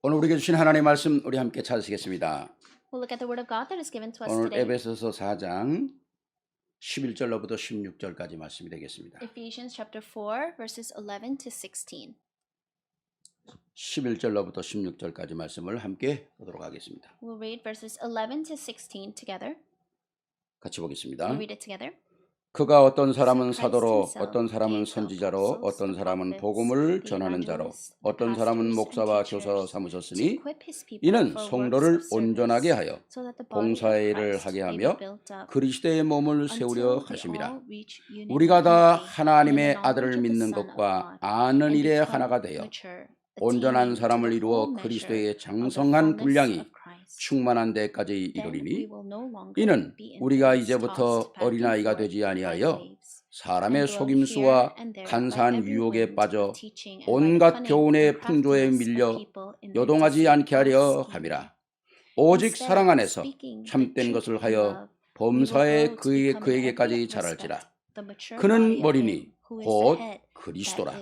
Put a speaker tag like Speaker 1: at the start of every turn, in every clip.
Speaker 1: 오늘 우리에게 주신 하나님의 말씀 우리 함께 찾으시겠습니다.
Speaker 2: We'll look at the word of God that is given to us
Speaker 1: 오늘
Speaker 2: today.
Speaker 1: 에베소서 4장 11절로부터 16절까지 말씀이 되겠습니다.
Speaker 2: Ephesians chapter 4 verses 11 to 16.
Speaker 1: 11절로부터 16절까지 말씀을 함께 보도록 하겠습니다.
Speaker 2: We'll read verses 11 to 16 together.
Speaker 1: 같이
Speaker 2: We'll
Speaker 1: 보겠습니다.
Speaker 2: read it together.
Speaker 1: 그가 어떤 사람은 사도로, 어떤 사람은 선지자로, 어떤 사람은 복음을 전하는 자로, 어떤 사람은 목사와 교사 삼으셨으니 이는 성도를 온전하게 하여 봉사의 일을 하게 하며 그리스도의 몸을 세우려 하심이라. 우리가 다 하나님의 아들을 믿는 것과 아는 일에 하나가 되어 온전한 사람을 이루어 그리스도의 장성한 분량이 충만한 데까지 이르리니 이는 우리가 이제부터 어린아이가 되지 아니하여 사람의 속임수와 간사한 유혹에 빠져 온갖 교훈의 풍조에 밀려 요동하지 않게 하려 함이라. 오직 사랑 안에서 참된 것을 하여 범사에 그에게까지 자랄지라. 그는 머리니 곧 그리스도라.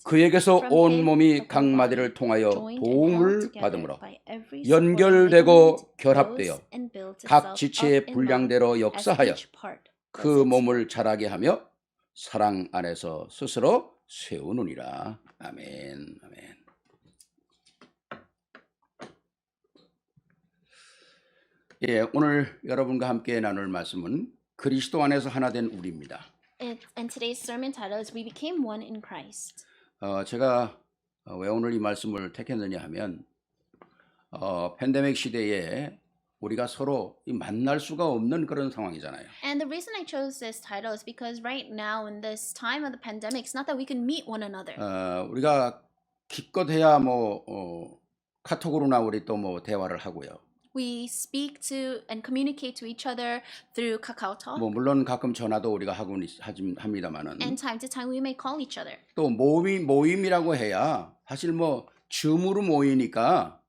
Speaker 1: 그에게서 온 몸이 각 마디를 통하여 도움을 받음으로 연결되고 결합되어 각 지체의 분량대로 역사하여 그 몸을 자라게 하며 사랑 안에서 스스로 세우느니라. 아멘. 아멘. 예, 오늘 여러분과 함께 나눌 말씀은 그리스도 안에서 하나 된 우리입니다.
Speaker 2: And today's sermon title is We Became One in Christ.
Speaker 1: 제가 왜 오늘 이 말씀을 택했느냐 하면 팬데믹 시대에 우리가 서로 만날 수가 없는 그런 상황이잖아요.
Speaker 2: And the reason I chose this title is because right now in this time of the pandemic, it's not that we can meet one another.
Speaker 1: 우리가 기껏해야 카톡으로나 우리 또 대화를 하고요.
Speaker 2: We speak to and communicate to each other through Kakao Talk.
Speaker 1: 물론 가끔 전화도 우리가 하곤 합니다만은
Speaker 2: And time to time we may call each other.
Speaker 1: 또 모임이라고 해야 사실 줌으로 모이니까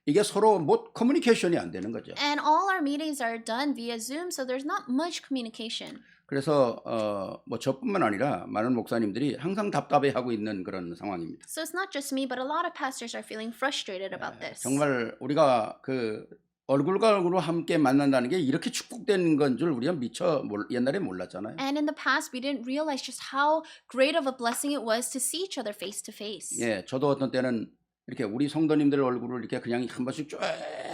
Speaker 1: 이게 서로 커뮤니케이션이 안 되는 거죠.
Speaker 2: And all our meetings are done via Zoom, so there's not much communication.
Speaker 1: 그래서 저뿐만 아니라 많은 목사님들이 항상 답답해하고 있는 그런 상황입니다.
Speaker 2: So it's not just me, but a lot of pastors are feeling frustrated about this.
Speaker 1: 정말 우리가 얼굴과 얼굴로 함께 만난다는 게 이렇게 축복된 건 줄 우리가 미처 옛날에 몰랐잖아요.
Speaker 2: And in the past, we didn't realize just how great of a blessing it was to see each other face to face.
Speaker 1: 예, 저도 어떤 때는 이렇게 우리 성도님들 얼굴을 이렇게 그냥 한 번씩 쭉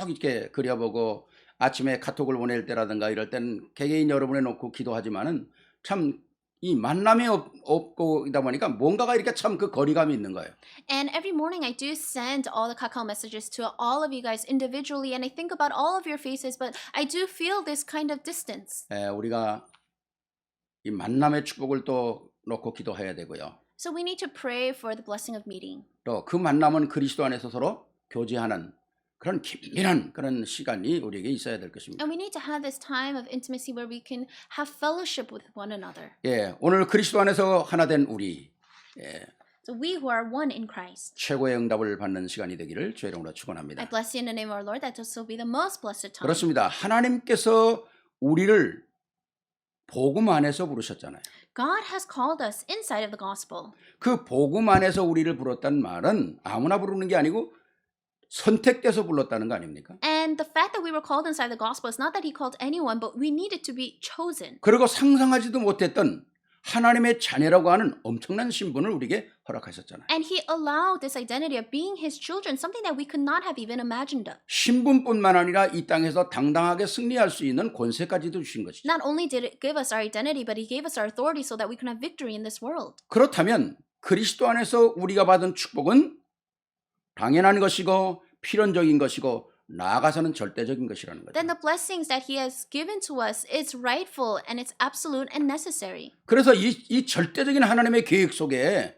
Speaker 1: 이렇게 그려보고 아침에 카톡을 보낼 때라든가 이럴 때는 개개인 여러분에 놓고 기도하지만은 참 이 만남이 없고 이다 보니까 뭔가가 이렇게 참 그 거리감이 있는 거예요.
Speaker 2: And every morning I do send all the Kakao messages to all of you guys individually, and I think about all of your faces, but I do feel this kind of distance.
Speaker 1: 우리가 이 만남의 축복을 또 놓고 기도해야 되고요.
Speaker 2: So we need to pray for the blessing of meeting.
Speaker 1: 또 그 만남은 그리스도 안에서 서로 교제하는 그런 긴밀한 그런 시간이 우리에게 있어야 될 것입니다.
Speaker 2: And we need to have this time of intimacy where we can have fellowship with one another.
Speaker 1: 예, 오늘 그리스도 안에서 하나 된 우리
Speaker 2: So we who are one in Christ.
Speaker 1: 최고의 응답을 받는 시간이 되기를 주의 이름으로
Speaker 2: I
Speaker 1: 축원합니다.
Speaker 2: bless you in the name of our Lord, that this will be the most blessed time.
Speaker 1: 그렇습니다. 하나님께서 우리를 복음 안에서 부르셨잖아요.
Speaker 2: God has called us inside of the gospel.
Speaker 1: 그 복음 안에서 우리를 불렀다는 말은 아무나 부르는 게 아니고 선택돼서 불렀다는 거 아닙니까?
Speaker 2: And the fact that we were called inside the gospel is not that he called anyone, but we needed to be chosen.
Speaker 1: 그리고 상상하지도 못했던 하나님의 자녀라고 하는 엄청난 신분을 우리에게 허락하셨잖아요.
Speaker 2: And he allowed this identity of being his children, something that we could not have even imagined of.
Speaker 1: 신분뿐만 아니라 이 땅에서 당당하게 승리할 수 있는 권세까지도 주신 것이죠.
Speaker 2: Not only did it give us our identity, but he gave us our authority so that we can have victory in this world.
Speaker 1: 그렇다면 그리스도 안에서 우리가 받은 축복은 당연한 것이고 필연적인 것이고 나아가서는 절대적인 것이라는 거죠.
Speaker 2: Then the blessings that he has given to us, it's rightful and it's absolute and necessary.
Speaker 1: 그래서 이 절대적인 하나님의 계획 속에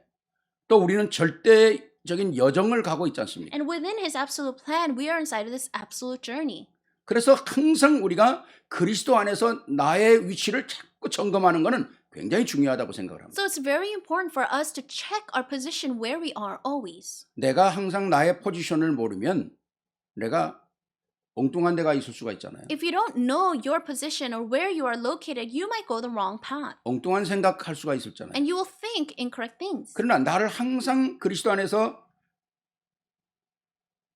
Speaker 1: 또 우리는 절대적인 여정을 가고 있지 않습니까?
Speaker 2: And within his absolute plan, we are inside of this absolute journey.
Speaker 1: 그래서 항상 우리가 그리스도 안에서 나의 위치를 자꾸 점검하는 것은 굉장히 중요하다고 생각을 합니다.
Speaker 2: So it's very important for us to check our position where we are always.
Speaker 1: 내가 항상 나의 포지션을 모르면 내가 엉뚱한 데가 있을 수가 있잖아요.
Speaker 2: If you don't know your position or where you are located, you might go the wrong path.
Speaker 1: 엉뚱한 생각할 수가 있었잖아요.
Speaker 2: And you will think incorrect things.
Speaker 1: 그러나 나를 항상 그리스도 안에서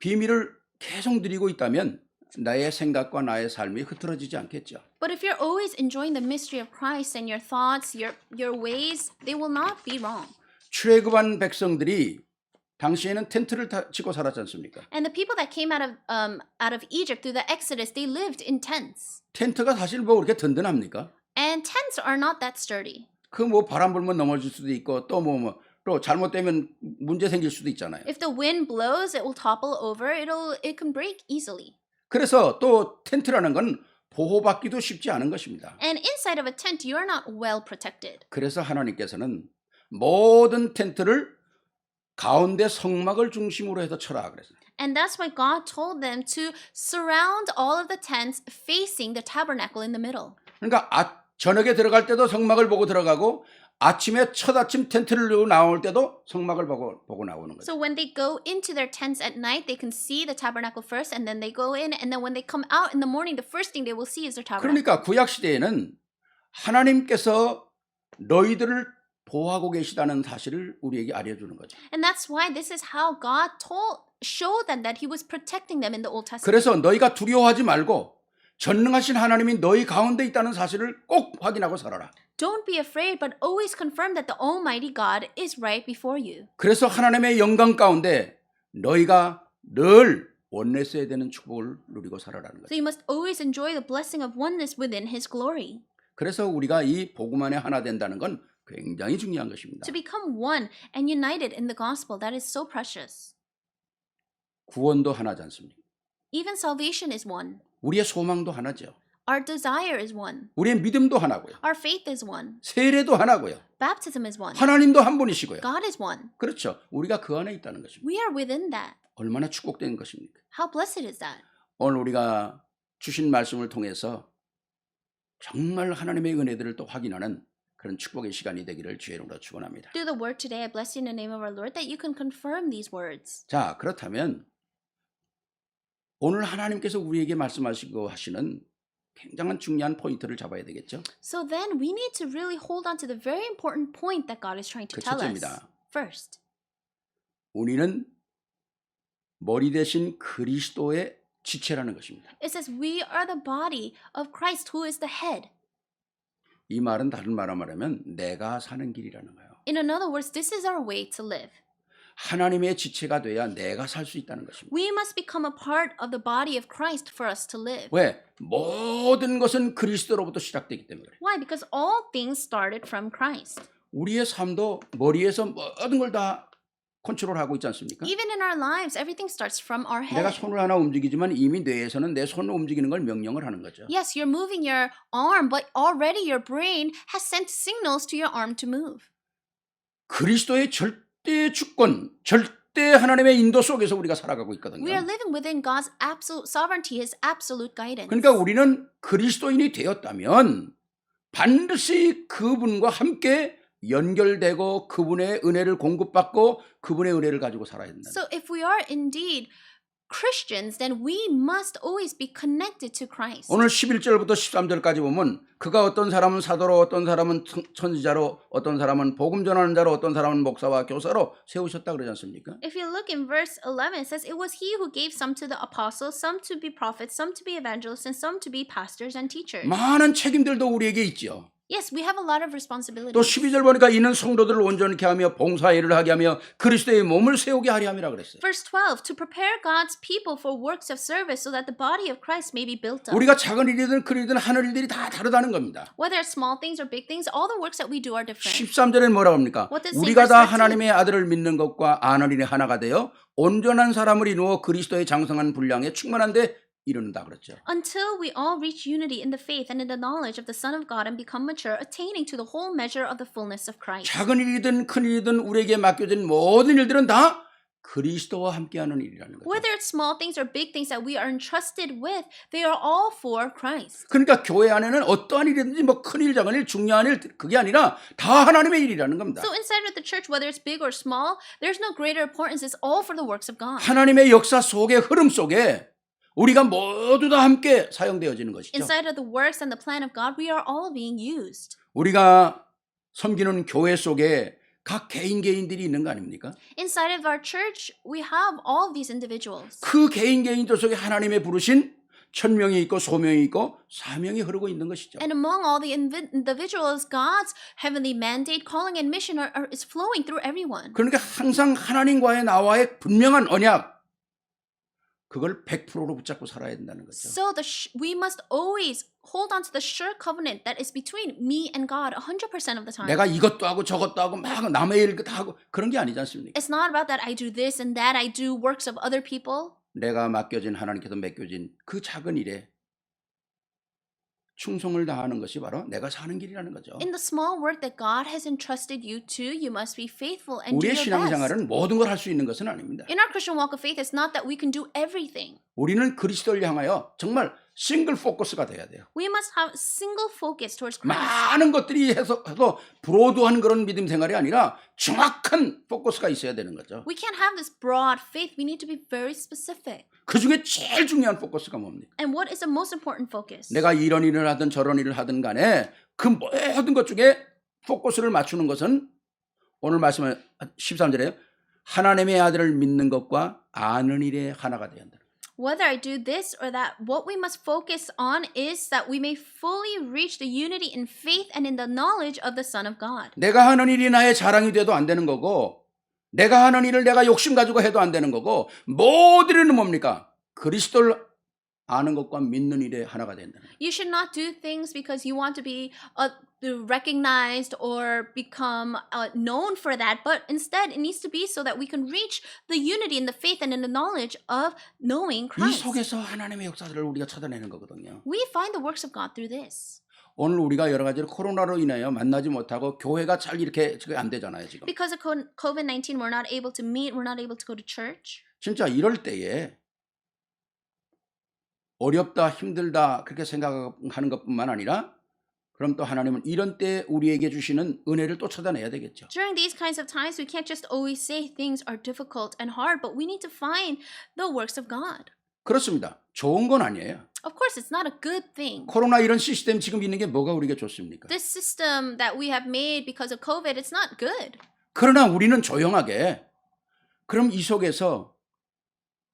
Speaker 1: 비밀을 계속 누리고 있다면 나의 생각과 나의 삶이 흐트러지지 않겠죠.
Speaker 2: But if you're always enjoying the mystery of Christ and your thoughts, your ways, they will not be wrong.
Speaker 1: 출애굽한 백성들이 당시에는 텐트를 치고 살았지 않습니까?
Speaker 2: And the people that came out of Egypt through the Exodus, they lived in tents.
Speaker 1: 텐트가 사실 뭐 그렇게 든든합니까?
Speaker 2: And tents are not that sturdy.
Speaker 1: 그 뭐 바람 불면 넘어질 수도 있고 또 또 잘못되면 문제 생길 수도 있잖아요.
Speaker 2: If the wind blows, it will topple over. It can break easily.
Speaker 1: 그래서 또 텐트라는 건 보호받기도 쉽지 않은 것입니다.
Speaker 2: And inside of a tent, you are not well protected.
Speaker 1: 그래서 하나님께서는 모든 텐트를 가운데 성막을 중심으로 해서 쳐라 그랬어요.
Speaker 2: And that's why God told them to surround all of the tents facing the tabernacle in the middle.
Speaker 1: 그러니까 저녁에 들어갈 때도 성막을 보고 들어가고 아침에 첫 아침 텐트를 들고 나올 때도 성막을 보고 나오는 거죠.
Speaker 2: So when they go into their tents at night, they can see the tabernacle first, and then they go in, and then when they come out in the morning, the first thing they will see is their tabernacle.
Speaker 1: 그러니까 구약 시대에는 하나님께서 너희들을 보호하고 계시다는 사실을 우리에게 알려주는 거죠.
Speaker 2: And that's why this is how God showed them that He was protecting them in the Old Testament.
Speaker 1: 그래서 너희가 두려워하지 말고 전능하신 하나님이 너희 가운데 있다는 사실을 꼭 확인하고 살아라.
Speaker 2: Don't be afraid, but always confirm that the Almighty God is right before you.
Speaker 1: 그래서 하나님의 영광 가운데 너희가 늘 원내스에 되는 축복을 누리고 살아라는
Speaker 2: So
Speaker 1: 거죠.
Speaker 2: you must always enjoy the blessing of oneness within His glory.
Speaker 1: 그래서 우리가 이 복음 안에 하나 된다는 건 굉장히 중요한 것입니다.
Speaker 2: To become one and united in the gospel, that is so precious.
Speaker 1: 구원도 하나지 않습니까?
Speaker 2: Even salvation is one.
Speaker 1: 우리의 소망도 하나죠.
Speaker 2: Our desire is one.
Speaker 1: 우리의 믿음도 하나고요.
Speaker 2: Our faith is one.
Speaker 1: 세례도 하나고요.
Speaker 2: Baptism is one.
Speaker 1: 하나님도 한 분이시고요.
Speaker 2: God is one.
Speaker 1: 그렇죠. 우리가 그 안에 있다는 것입니다.
Speaker 2: We are within that.
Speaker 1: 얼마나 축복된 것입니까?
Speaker 2: How blessed is that?
Speaker 1: 오늘 우리가 주신 말씀을 통해서 정말 하나님의 은혜들을 또 확인하는 그런 축복의 시간이 되기를 주의 이름으로 축원합니다.
Speaker 2: Through the word today, I bless you in the name of our Lord that you can confirm these words.
Speaker 1: 자, 그렇다면 오늘 하나님께서 우리에게 말씀하시고 하시는 굉장한 중요한 포인트를 잡아야 되겠죠?
Speaker 2: So then we need to really hold on to the very important point that God is trying to tell us.
Speaker 1: 첫째입니다.
Speaker 2: First,
Speaker 1: 우리는 머리 대신 그리스도의 지체라는 것입니다.
Speaker 2: it says we are the body of Christ who is the head.
Speaker 1: 이 말은 다른 말로 말하면 내가 사는 길이라는 거예요.
Speaker 2: In other words, this is our way to live.
Speaker 1: 하나님의 지체가 돼야 내가 살 수 있다는 것입니다.
Speaker 2: We must become a part of the body of Christ for us to live.
Speaker 1: 왜? 모든 것은 그리스도로부터 시작되기 때문에 그래요.
Speaker 2: Why? Because all things started from Christ.
Speaker 1: 우리의 삶도 머리에서 모든 걸 다 컨트롤하고 있지 않습니까?
Speaker 2: Even in our lives, everything starts from our
Speaker 1: 내가
Speaker 2: head.
Speaker 1: 손을 하나 움직이지만 이미 뇌에서는 내 손을 움직이는 걸 명령을 하는 거죠.
Speaker 2: Yes, you're moving your arm, but already your brain has sent signals to your arm to move.
Speaker 1: 그리스도의 절대 주권, 절대 하나님의 인도 속에서 우리가 살아가고 있거든요.
Speaker 2: We are living within God's absolute sovereignty, His absolute guidance.
Speaker 1: 그러니까 우리는 그리스도인이 되었다면 반드시 그분과 함께 연결되고 그분의 은혜를 공급받고 그분의 은혜를 가지고 살아야 된다.
Speaker 2: So if we are indeed Christians, then we must always be connected to Christ.
Speaker 1: 오늘 11절부터 13절까지 보면 그가 어떤 사람은 사도로 어떤 사람은 선지자로 어떤 사람은 복음 전하는 자로 어떤 사람은 목사와 교사로 세우셨다 그러지 않습니까?
Speaker 2: If you look in verse 11, it says, It was he who gave some to the apostles, some to be prophets, some to be evangelists, and some to be pastors and teachers.
Speaker 1: 많은 책임들도 우리에게 있죠.
Speaker 2: Yes, we have a lot of responsibilities.
Speaker 1: 또 12절 보니까 이는 성도들을 온전케 하며 봉사일을 하게 하며 그리스도의 몸을 세우게 하려 함이라 그랬어요.
Speaker 2: Verse 12, to prepare God's people for works of service so that the body of Christ may be built up.
Speaker 1: 우리가 작은 일이든 큰 일이든 하늘 일들이 다 다르다는 겁니다.
Speaker 2: Whether it's small things or big things, all the works that we do are different.
Speaker 1: 13절에는 뭐라고 합니까?
Speaker 2: What does it say
Speaker 1: 우리가
Speaker 2: verse
Speaker 1: 다
Speaker 2: 13?
Speaker 1: 하나님의 아들을 믿는 것과 아는 일이 하나가 되어 온전한 사람을 이루어 그리스도의 장성한 분량에 충만한데 이르는다 그랬죠.
Speaker 2: Until we all reach unity in the faith and in the knowledge of the Son of God and become mature, attaining to the whole measure of the fullness of Christ.
Speaker 1: 작은 일이든 큰 일이든 우리에게 맡겨진 모든 일들은 다 그리스도와 함께하는 일이라는 거죠.
Speaker 2: Whether it's small things or big things that we are entrusted with, they are all for Christ.
Speaker 1: 그러니까 교회 안에는 어떠한 일이든지 뭐 큰일 작은 일 중요한 일 그게 아니라 다 하나님의 일이라는 겁니다.
Speaker 2: So inside of the church, whether it's big or small, there's no greater importance. It's all for the works of God.
Speaker 1: 하나님의 역사 속에 흐름 속에 우리가 모두 다 함께 사용되어지는 것이죠.
Speaker 2: Inside of the works and the plan of God, we are all being used.
Speaker 1: 우리가 섬기는 교회 속에 각 개인들이 있는 거 아닙니까?
Speaker 2: Inside of our church, we have all of these individuals.
Speaker 1: 그 개인들 속에 하나님의 부르신 천명이 있고 소명이 있고 사명이 흐르고 있는 것이죠.
Speaker 2: And among all the individuals, God's heavenly mandate, calling, and mission is flowing through everyone.
Speaker 1: 그러니까 항상 하나님과의 나와의 분명한 언약, 그걸 100%로 붙잡고 살아야 된다는 거죠.
Speaker 2: So we must always hold on to the sure covenant that is between me and God 100% of the time.
Speaker 1: 내가 이것도 하고 저것도 하고 막 남의 일 다 하고 그런 게 아니지 않습니까?
Speaker 2: It's not about that I do this and that, I do works of other people.
Speaker 1: 내가 맡겨진 하나님께서 맡겨진 그 작은 일에 충성을 다하는 것이 바로 내가 사는 길이라는 거죠.
Speaker 2: In the small work that God has entrusted you to, you must be faithful and do
Speaker 1: 우리의
Speaker 2: your best.
Speaker 1: 신앙생활은 모든 걸 할 수 있는 것은 아닙니다.
Speaker 2: In our Christian walk of faith, it's not that we can do everything.
Speaker 1: 우리는 그리스도를 향하여 정말 싱글 포커스가 돼야 돼요.
Speaker 2: We must have single focus towards Christ.
Speaker 1: 많은 것들이 해서 브로드한 그런 믿음 생활이 아니라 정확한 포커스가 있어야 되는 거죠.
Speaker 2: We can't have this broad faith. We need to be very specific.
Speaker 1: 그 중에 제일 중요한 포커스가 뭡니까?
Speaker 2: And what is the most important focus?
Speaker 1: 내가 이런 일을 하든 저런 일을 하든 간에 그 모든 것 중에 포커스를 맞추는 것은 오늘 말씀은 13절에요. 하나님의 아들을 믿는 것과 아는 일에 하나가 되어야 한다.
Speaker 2: Whether I do this or that, what we must focus on is that we may fully reach the unity in faith and in the knowledge of the Son of God.
Speaker 1: 내가 하는 일이 나의 자랑이 돼도 안 되는 거고 내가 하는 일을 내가 욕심 가지고 해도 안 되는 거고 모든 일은 뭡니까? 그리스도를 아는 것과 믿는 일에 하나가 된다는 거예요.
Speaker 2: You should not do things because you want to be recognized or become known for that, but instead it needs to be so that we can reach the unity in the faith and in the knowledge of knowing
Speaker 1: 이
Speaker 2: Christ.
Speaker 1: 속에서 하나님의 역사들을 우리가 찾아내는 거거든요.
Speaker 2: We find the works of God through this.
Speaker 1: 오늘 우리가 여러 가지로 코로나로 인하여 만나지 못하고 교회가 잘 이렇게 안 되잖아요, 지금.
Speaker 2: Because of COVID-19, we're not able to meet, we're not able to go to church.
Speaker 1: 진짜 이럴 때에 어렵다, 힘들다 그렇게 생각하는 것뿐만 아니라 그럼 또 하나님은 이런 때 우리에게 주시는 은혜를 또 찾아내야 되겠죠.
Speaker 2: During these kinds of times, we can't just always say things are difficult and hard, but we need to find the works of God.
Speaker 1: 그렇습니다. 좋은 건 아니에요.
Speaker 2: Of course, it's not a good thing.
Speaker 1: 코로나 이런 시스템 지금 있는 게 뭐가 우리에게 좋습니까?
Speaker 2: This system that we have made because of COVID, it's not good.
Speaker 1: 그러나 우리는 조용하게 그럼 이 속에서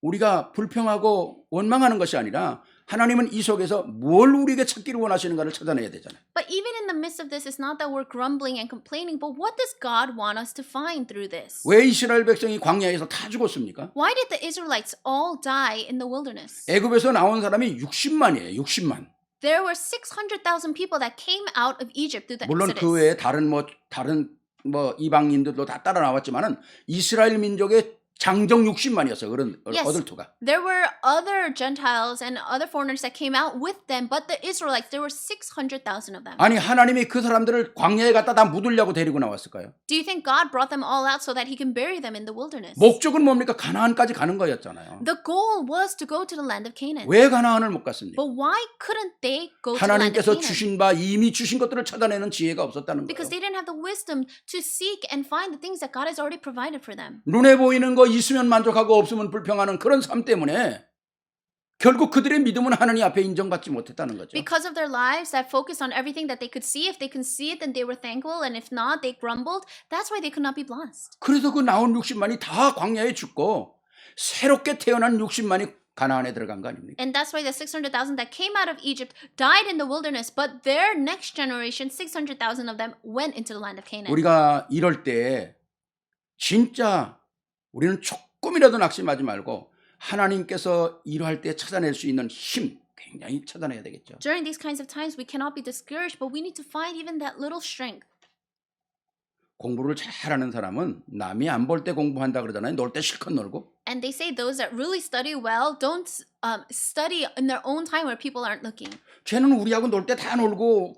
Speaker 1: 우리가 불평하고 원망하는 것이 아니라 하나님은 이 속에서 뭘 우리에게 찾기를 원하시는가를 찾아내야 되잖아요.
Speaker 2: But even in the midst of this, it's not that we're grumbling and complaining, but what does God want us to find through this?
Speaker 1: 왜 이스라엘 백성이 광야에서 다 죽었습니까?
Speaker 2: Why did the Israelites all die in the wilderness?
Speaker 1: 애굽에서 나온 사람이 60만이에요. 60만.
Speaker 2: There were 600,000 people that came out of Egypt through the
Speaker 1: 물론
Speaker 2: Exodus.
Speaker 1: 그 외에 다른 이방인들도 다 따라 나왔지만은 이스라엘 민족의 장정 60만이었어요. 그런
Speaker 2: Yes.
Speaker 1: 어들투가.
Speaker 2: There were other Gentiles and other foreigners that came out with them, but the Israelites, there were 600,000 of them.
Speaker 1: 아니 하나님이 그 사람들을 광야에 갖다 다 묻으려고 데리고 나왔을까요?
Speaker 2: Do you think God brought them all out so that he can bury them in the wilderness?
Speaker 1: 목적은 뭡니까? 가나안까지 가는 거였잖아요.
Speaker 2: The goal was to go to the land of Canaan.
Speaker 1: 왜 가나안을 못 갔습니까?
Speaker 2: But why couldn't they go to the land of
Speaker 1: 하나님께서
Speaker 2: Canaan?
Speaker 1: 주신 바 이미 주신 것들을 찾아내는 지혜가 없었다는
Speaker 2: Because
Speaker 1: 거예요.
Speaker 2: they didn't have the wisdom to seek and find the things that God has already provided for them.
Speaker 1: 눈에 보이는 거 있으면 만족하고 없으면 불평하는 그런 삶 때문에 결국 그들의 믿음은 하나님 앞에 인정받지 못했다는 거죠.
Speaker 2: Because of their lives that focused on everything that they could see, if they can see it, then they were thankful, and if not, they grumbled. That's why they could not be blessed.
Speaker 1: 그래서 그 나온 60만이 다 광야에 죽고 새롭게 태어난 60만이 가나안에 들어간 거 아닙니까?
Speaker 2: And that's why the 600,000 that came out of Egypt died in the wilderness, but their next generation, 600,000 of them, went into the land of Canaan.
Speaker 1: 우리가 이럴 때 진짜 우리는 조금이라도 낙심하지 말고 하나님께서 일할 때 찾아낼 수 있는 힘 굉장히 찾아내야 되겠죠.
Speaker 2: During these kinds of times, we cannot be discouraged, but we need to find even that little strength.
Speaker 1: 공부를 잘하는 사람은 남이 안 볼 때 공부한다 그러잖아요. 놀 때 실컷 놀고.
Speaker 2: And they say those that really study well don't study in their own time where people aren't looking.
Speaker 1: 쟤는 우리하고 놀 때 다 놀고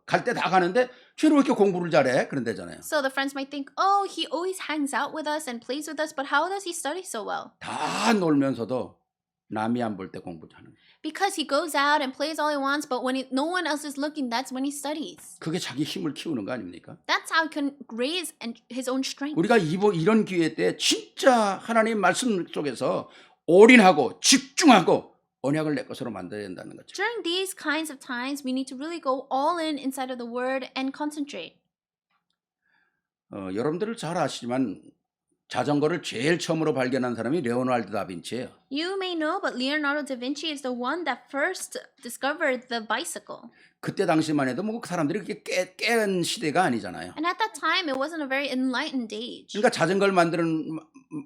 Speaker 1: 갈 때 다 가는데 쟤는 왜 이렇게 공부를 잘해? 그런 데잖아요.
Speaker 2: So the friends might think, oh, he always hangs out with us and plays with us, but how does he study so well?
Speaker 1: 다 놀면서도 남이 안 볼 때 공부하는 거예요.
Speaker 2: Because he goes out and plays all he wants, but when no one else is looking, that's when he studies.
Speaker 1: 그게 자기 힘을 키우는 거 아닙니까?
Speaker 2: That's how he can raise his own strength.
Speaker 1: 우리가 이런 기회 때 진짜 하나님 말씀 속에서 올인하고 집중하고 언약을 내 것으로 만들어야 된다는 거죠.
Speaker 2: During these kinds of times, we need to really go all in inside of the word and concentrate.
Speaker 1: 여러분들 잘 아시지만 자전거를 제일 처음으로 발견한 사람이 레오나르도 다빈치예요.
Speaker 2: You may know, but Leonardo da Vinci is the one that first discovered the bicycle.
Speaker 1: 그때 당시만 해도 뭐 사람들이 그렇게 깨는 시대가 아니잖아요.
Speaker 2: And at that time, it wasn't a very enlightened age.
Speaker 1: 그러니까 자전거를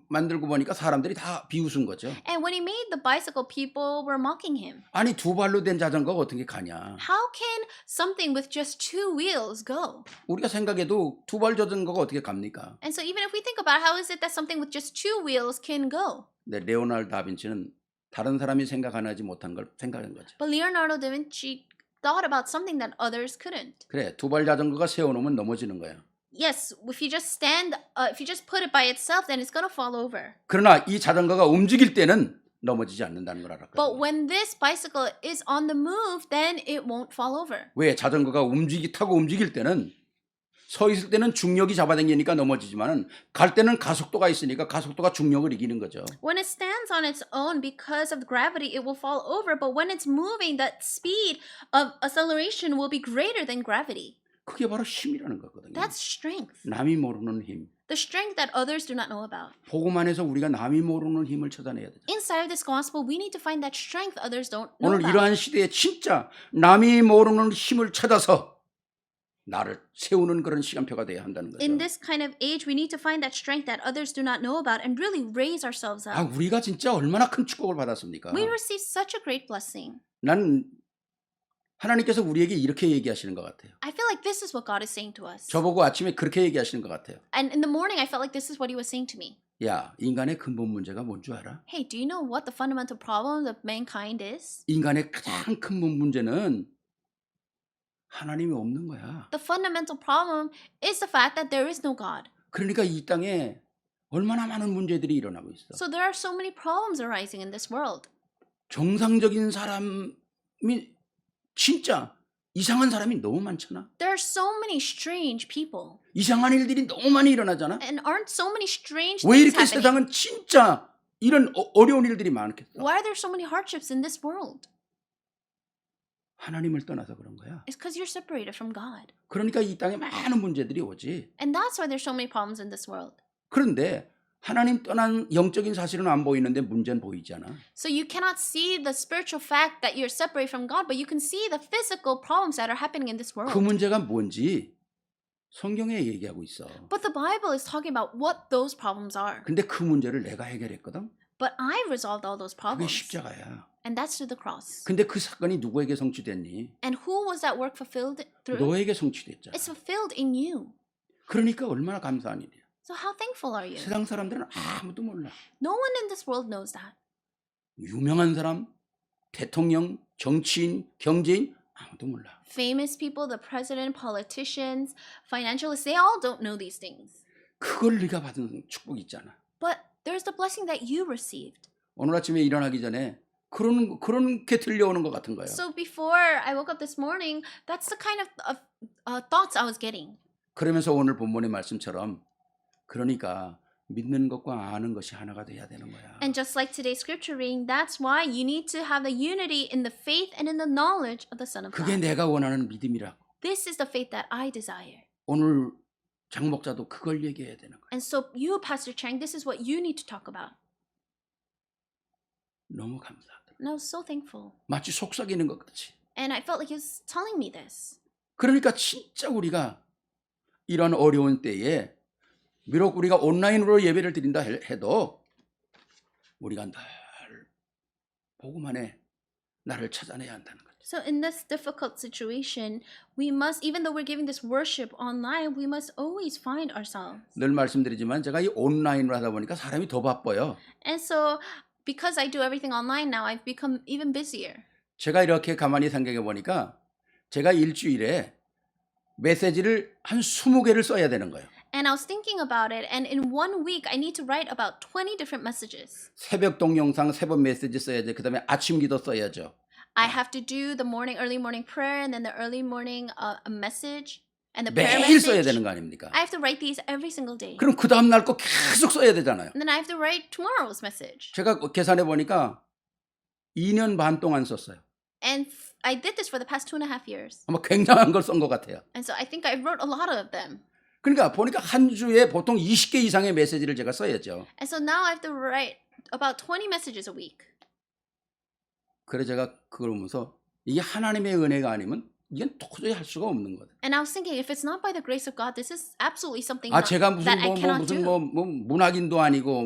Speaker 1: 만들고 보니까 사람들이 다 비웃은 거죠.
Speaker 2: And when he made the bicycle, people were mocking him.
Speaker 1: 아니 두 발로 된 자전거가 어떻게 가냐.
Speaker 2: How can something with just two wheels go?
Speaker 1: 우리가 생각해도 두 발 자전거가 어떻게 갑니까?
Speaker 2: And so even if we think about how is it that something with just two wheels can go?
Speaker 1: 근데 레오나르도 다빈치는 다른 사람이 생각하지 못한 걸 생각한 거죠.
Speaker 2: But Leonardo da Vinci thought about something that others couldn't.
Speaker 1: 그래, 두 발 자전거가 세워놓으면 넘어지는 거야.
Speaker 2: Yes, if you just put it by itself, then it's gonna fall over.
Speaker 1: 그러나 이 자전거가 움직일 때는 넘어지지 않는다는 걸
Speaker 2: But
Speaker 1: 알았거든요.
Speaker 2: when this bicycle is on the move, then it won't fall over.
Speaker 1: 왜 자전거가 타고 움직일 때는 서 있을 때는 중력이 잡아당기니까 넘어지지만은 갈 때는 가속도가 있으니까 가속도가 중력을 이기는 거죠.
Speaker 2: When it stands on its own because of gravity, it will fall over. But when it's moving, that speed of acceleration will be greater than gravity.
Speaker 1: 그게 바로 힘이라는 거거든요.
Speaker 2: That's strength.
Speaker 1: 남이 모르는 힘.
Speaker 2: The strength that others do not know about.
Speaker 1: 복음 안에서 우리가 남이 모르는 힘을 찾아내야 되죠.
Speaker 2: Inside of this gospel, we need to find that strength others don't know
Speaker 1: 오늘
Speaker 2: about.
Speaker 1: 이러한 시대에 진짜 남이 모르는 힘을 찾아서 나를 세우는 그런 시간표가 돼야 한다는 거죠.
Speaker 2: In this kind of age, we need to find that strength that others do not know about and really raise ourselves
Speaker 1: 아,
Speaker 2: up.
Speaker 1: 우리가 진짜 얼마나 큰 축복을 받았습니까?
Speaker 2: We receive such a great blessing.
Speaker 1: 난 하나님께서 우리에게 이렇게 얘기하시는 것 같아요.
Speaker 2: I feel like this is what God is saying to us.
Speaker 1: 저보고 아침에 그렇게 얘기하시는 것 같아요.
Speaker 2: And in the morning, I felt like this is what He was saying to me.
Speaker 1: 야, 인간의 근본 문제가 뭔 줄 알아?
Speaker 2: Hey, do you know what the fundamental problem of mankind is?
Speaker 1: 인간의 가장 큰 문제는 하나님이 없는 거야.
Speaker 2: The fundamental problem is the fact that there is no God.
Speaker 1: 그러니까 이 땅에 얼마나 많은 문제들이 일어나고 있어.
Speaker 2: So there are so many problems arising in this world.
Speaker 1: 정상적인 사람이 진짜 이상한 사람이 너무 많잖아.
Speaker 2: There are so many strange people.
Speaker 1: 이상한 일들이 너무 많이 일어나잖아.
Speaker 2: And aren't so many strange
Speaker 1: 왜
Speaker 2: things
Speaker 1: 이렇게
Speaker 2: happening?
Speaker 1: 세상은 진짜 이런 어려운 일들이 많겠어?
Speaker 2: Why are there so many hardships in this world?
Speaker 1: 하나님을 떠나서 그런 거야.
Speaker 2: It's because you're separated from God.
Speaker 1: 그러니까 이 땅에 많은 문제들이 오지.
Speaker 2: And that's why there's so many problems in this world.
Speaker 1: 그런데 하나님 떠난 영적인 사실은 안 보이는데 문제는 보이잖아.
Speaker 2: So you cannot see the spiritual fact that you're separated from God, but you can see the physical problems that are happening in this world.
Speaker 1: 그 문제가 뭔지 성경에 얘기하고 있어.
Speaker 2: But the Bible is talking about what those problems are.
Speaker 1: 근데 그 문제를 내가 해결했거든.
Speaker 2: But I resolved all those
Speaker 1: 그게
Speaker 2: problems.
Speaker 1: 십자가야.
Speaker 2: And that's through the cross.
Speaker 1: 근데 그 사건이 누구에게 성취됐니?
Speaker 2: And who was that work fulfilled through?
Speaker 1: 너에게 성취됐잖아.
Speaker 2: It's fulfilled in you.
Speaker 1: 그러니까 얼마나 감사한 일이야.
Speaker 2: So how thankful are you?
Speaker 1: 세상 사람들은 아무도 몰라.
Speaker 2: No one in this world knows that.
Speaker 1: 유명한 사람, 대통령, 정치인, 경제인 아무도 몰라.
Speaker 2: Famous people, the president, politicians, financialists, they all don't know these things.
Speaker 1: 그걸 네가 받은 축복이 있잖아.
Speaker 2: But there's the blessing that you received.
Speaker 1: 오늘 아침에 일어나기 전에 그렇게 들려오는 것 같은 거예요.
Speaker 2: So before I woke up this morning, that's the kind of thoughts I was getting.
Speaker 1: 그러면서 오늘 본문의 말씀처럼 그러니까 믿는 것과 아는 것이 하나가 돼야 되는 거야.
Speaker 2: And just like today's scripture reading, that's why you need to have the unity in the faith and in the knowledge of the Son of
Speaker 1: 그게
Speaker 2: God.
Speaker 1: 내가 원하는 믿음이라고.
Speaker 2: This is the faith that I desire.
Speaker 1: 오늘 장 목사도 그걸 얘기해야 되는 거야.
Speaker 2: And so you, Pastor Chang, this is what you need to talk about.
Speaker 1: 너무 감사하다.
Speaker 2: And I was so thankful.
Speaker 1: 마치 속삭이는 것 같이.
Speaker 2: And I felt like he was telling me this.
Speaker 1: 그러니까 진짜 우리가 이런 어려운 때에 비록 우리가 온라인으로 예배를 드린다 해도 우리가 늘 복음 안에 나를 찾아내야 한다는 거죠.
Speaker 2: So in this difficult situation, we must, even though we're giving this worship online, we must always find ourselves.
Speaker 1: 늘 말씀드리지만 제가 이 온라인으로 하다 보니까 사람이 더 바빠요.
Speaker 2: And so because I do everything online now, I've become even busier.
Speaker 1: 제가 이렇게 가만히 생각해 보니까 제가 일주일에 메시지를 한 20개를 써야 되는 거예요.
Speaker 2: And I was thinking about it, and in 1 week, I need to write about 20 different messages.
Speaker 1: 새벽 동영상 3번 메시지 써야죠. 그다음에 아침 기도 써야죠.
Speaker 2: I have to do the early morning prayer, and then the early morning a message, and the prayer
Speaker 1: 매일 써야
Speaker 2: message.
Speaker 1: 되는 거 아닙니까?
Speaker 2: I have to write these every single day.
Speaker 1: 그럼 그 다음 날 거 계속 써야 되잖아요.
Speaker 2: And then I have to write tomorrow's message.
Speaker 1: 제가 계산해 보니까 2년 반 동안 썼어요.
Speaker 2: And I did this for the past 2.5 years.
Speaker 1: 아마 굉장한 걸 쓴 것 같아요.
Speaker 2: And so I think I wrote a lot of them.
Speaker 1: 그러니까 보니까 한 주에 보통 20개 이상의 메시지를 제가 써야죠.
Speaker 2: And so now I have to write about 20 messages a week.
Speaker 1: 그래 제가 그걸 보면서 이게 하나님의 은혜가 아니면 이건 도저히 할 수가 없는 거다.
Speaker 2: And I was thinking, if it's not by the grace of God, this is absolutely something
Speaker 1: 제가
Speaker 2: that I cannot do.
Speaker 1: 문학인도 아니고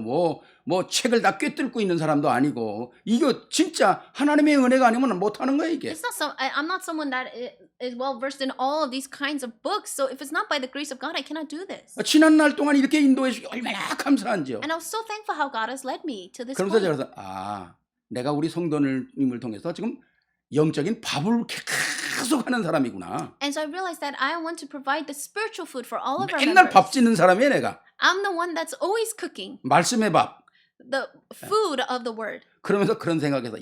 Speaker 1: 뭐 책을 다 꿰뚫고 있는 사람도 아니고 이거 진짜 하나님의 은혜가 아니면 못 하는 거야 이게.
Speaker 2: It's not I'm not someone that is well versed in all of these kinds of books. So if it's not by the grace of God, I cannot do this.
Speaker 1: 지난 날 동안 이렇게 인도해 주기 얼마나 감사한지요.
Speaker 2: And I was so thankful how God has led me to this
Speaker 1: 그러면서
Speaker 2: point.
Speaker 1: 제가 내가 우리 성도님을 통해서 지금 영적인 밥을 계속 하는 사람이구나.
Speaker 2: And so I realized that I want to provide the spiritual food for all of our
Speaker 1: 맨날
Speaker 2: members.
Speaker 1: 밥 짓는 사람이에요 내가.
Speaker 2: I'm the one that's always cooking
Speaker 1: 말씀의 밥.
Speaker 2: the food of the word.
Speaker 1: 그러면서 그런 생각에서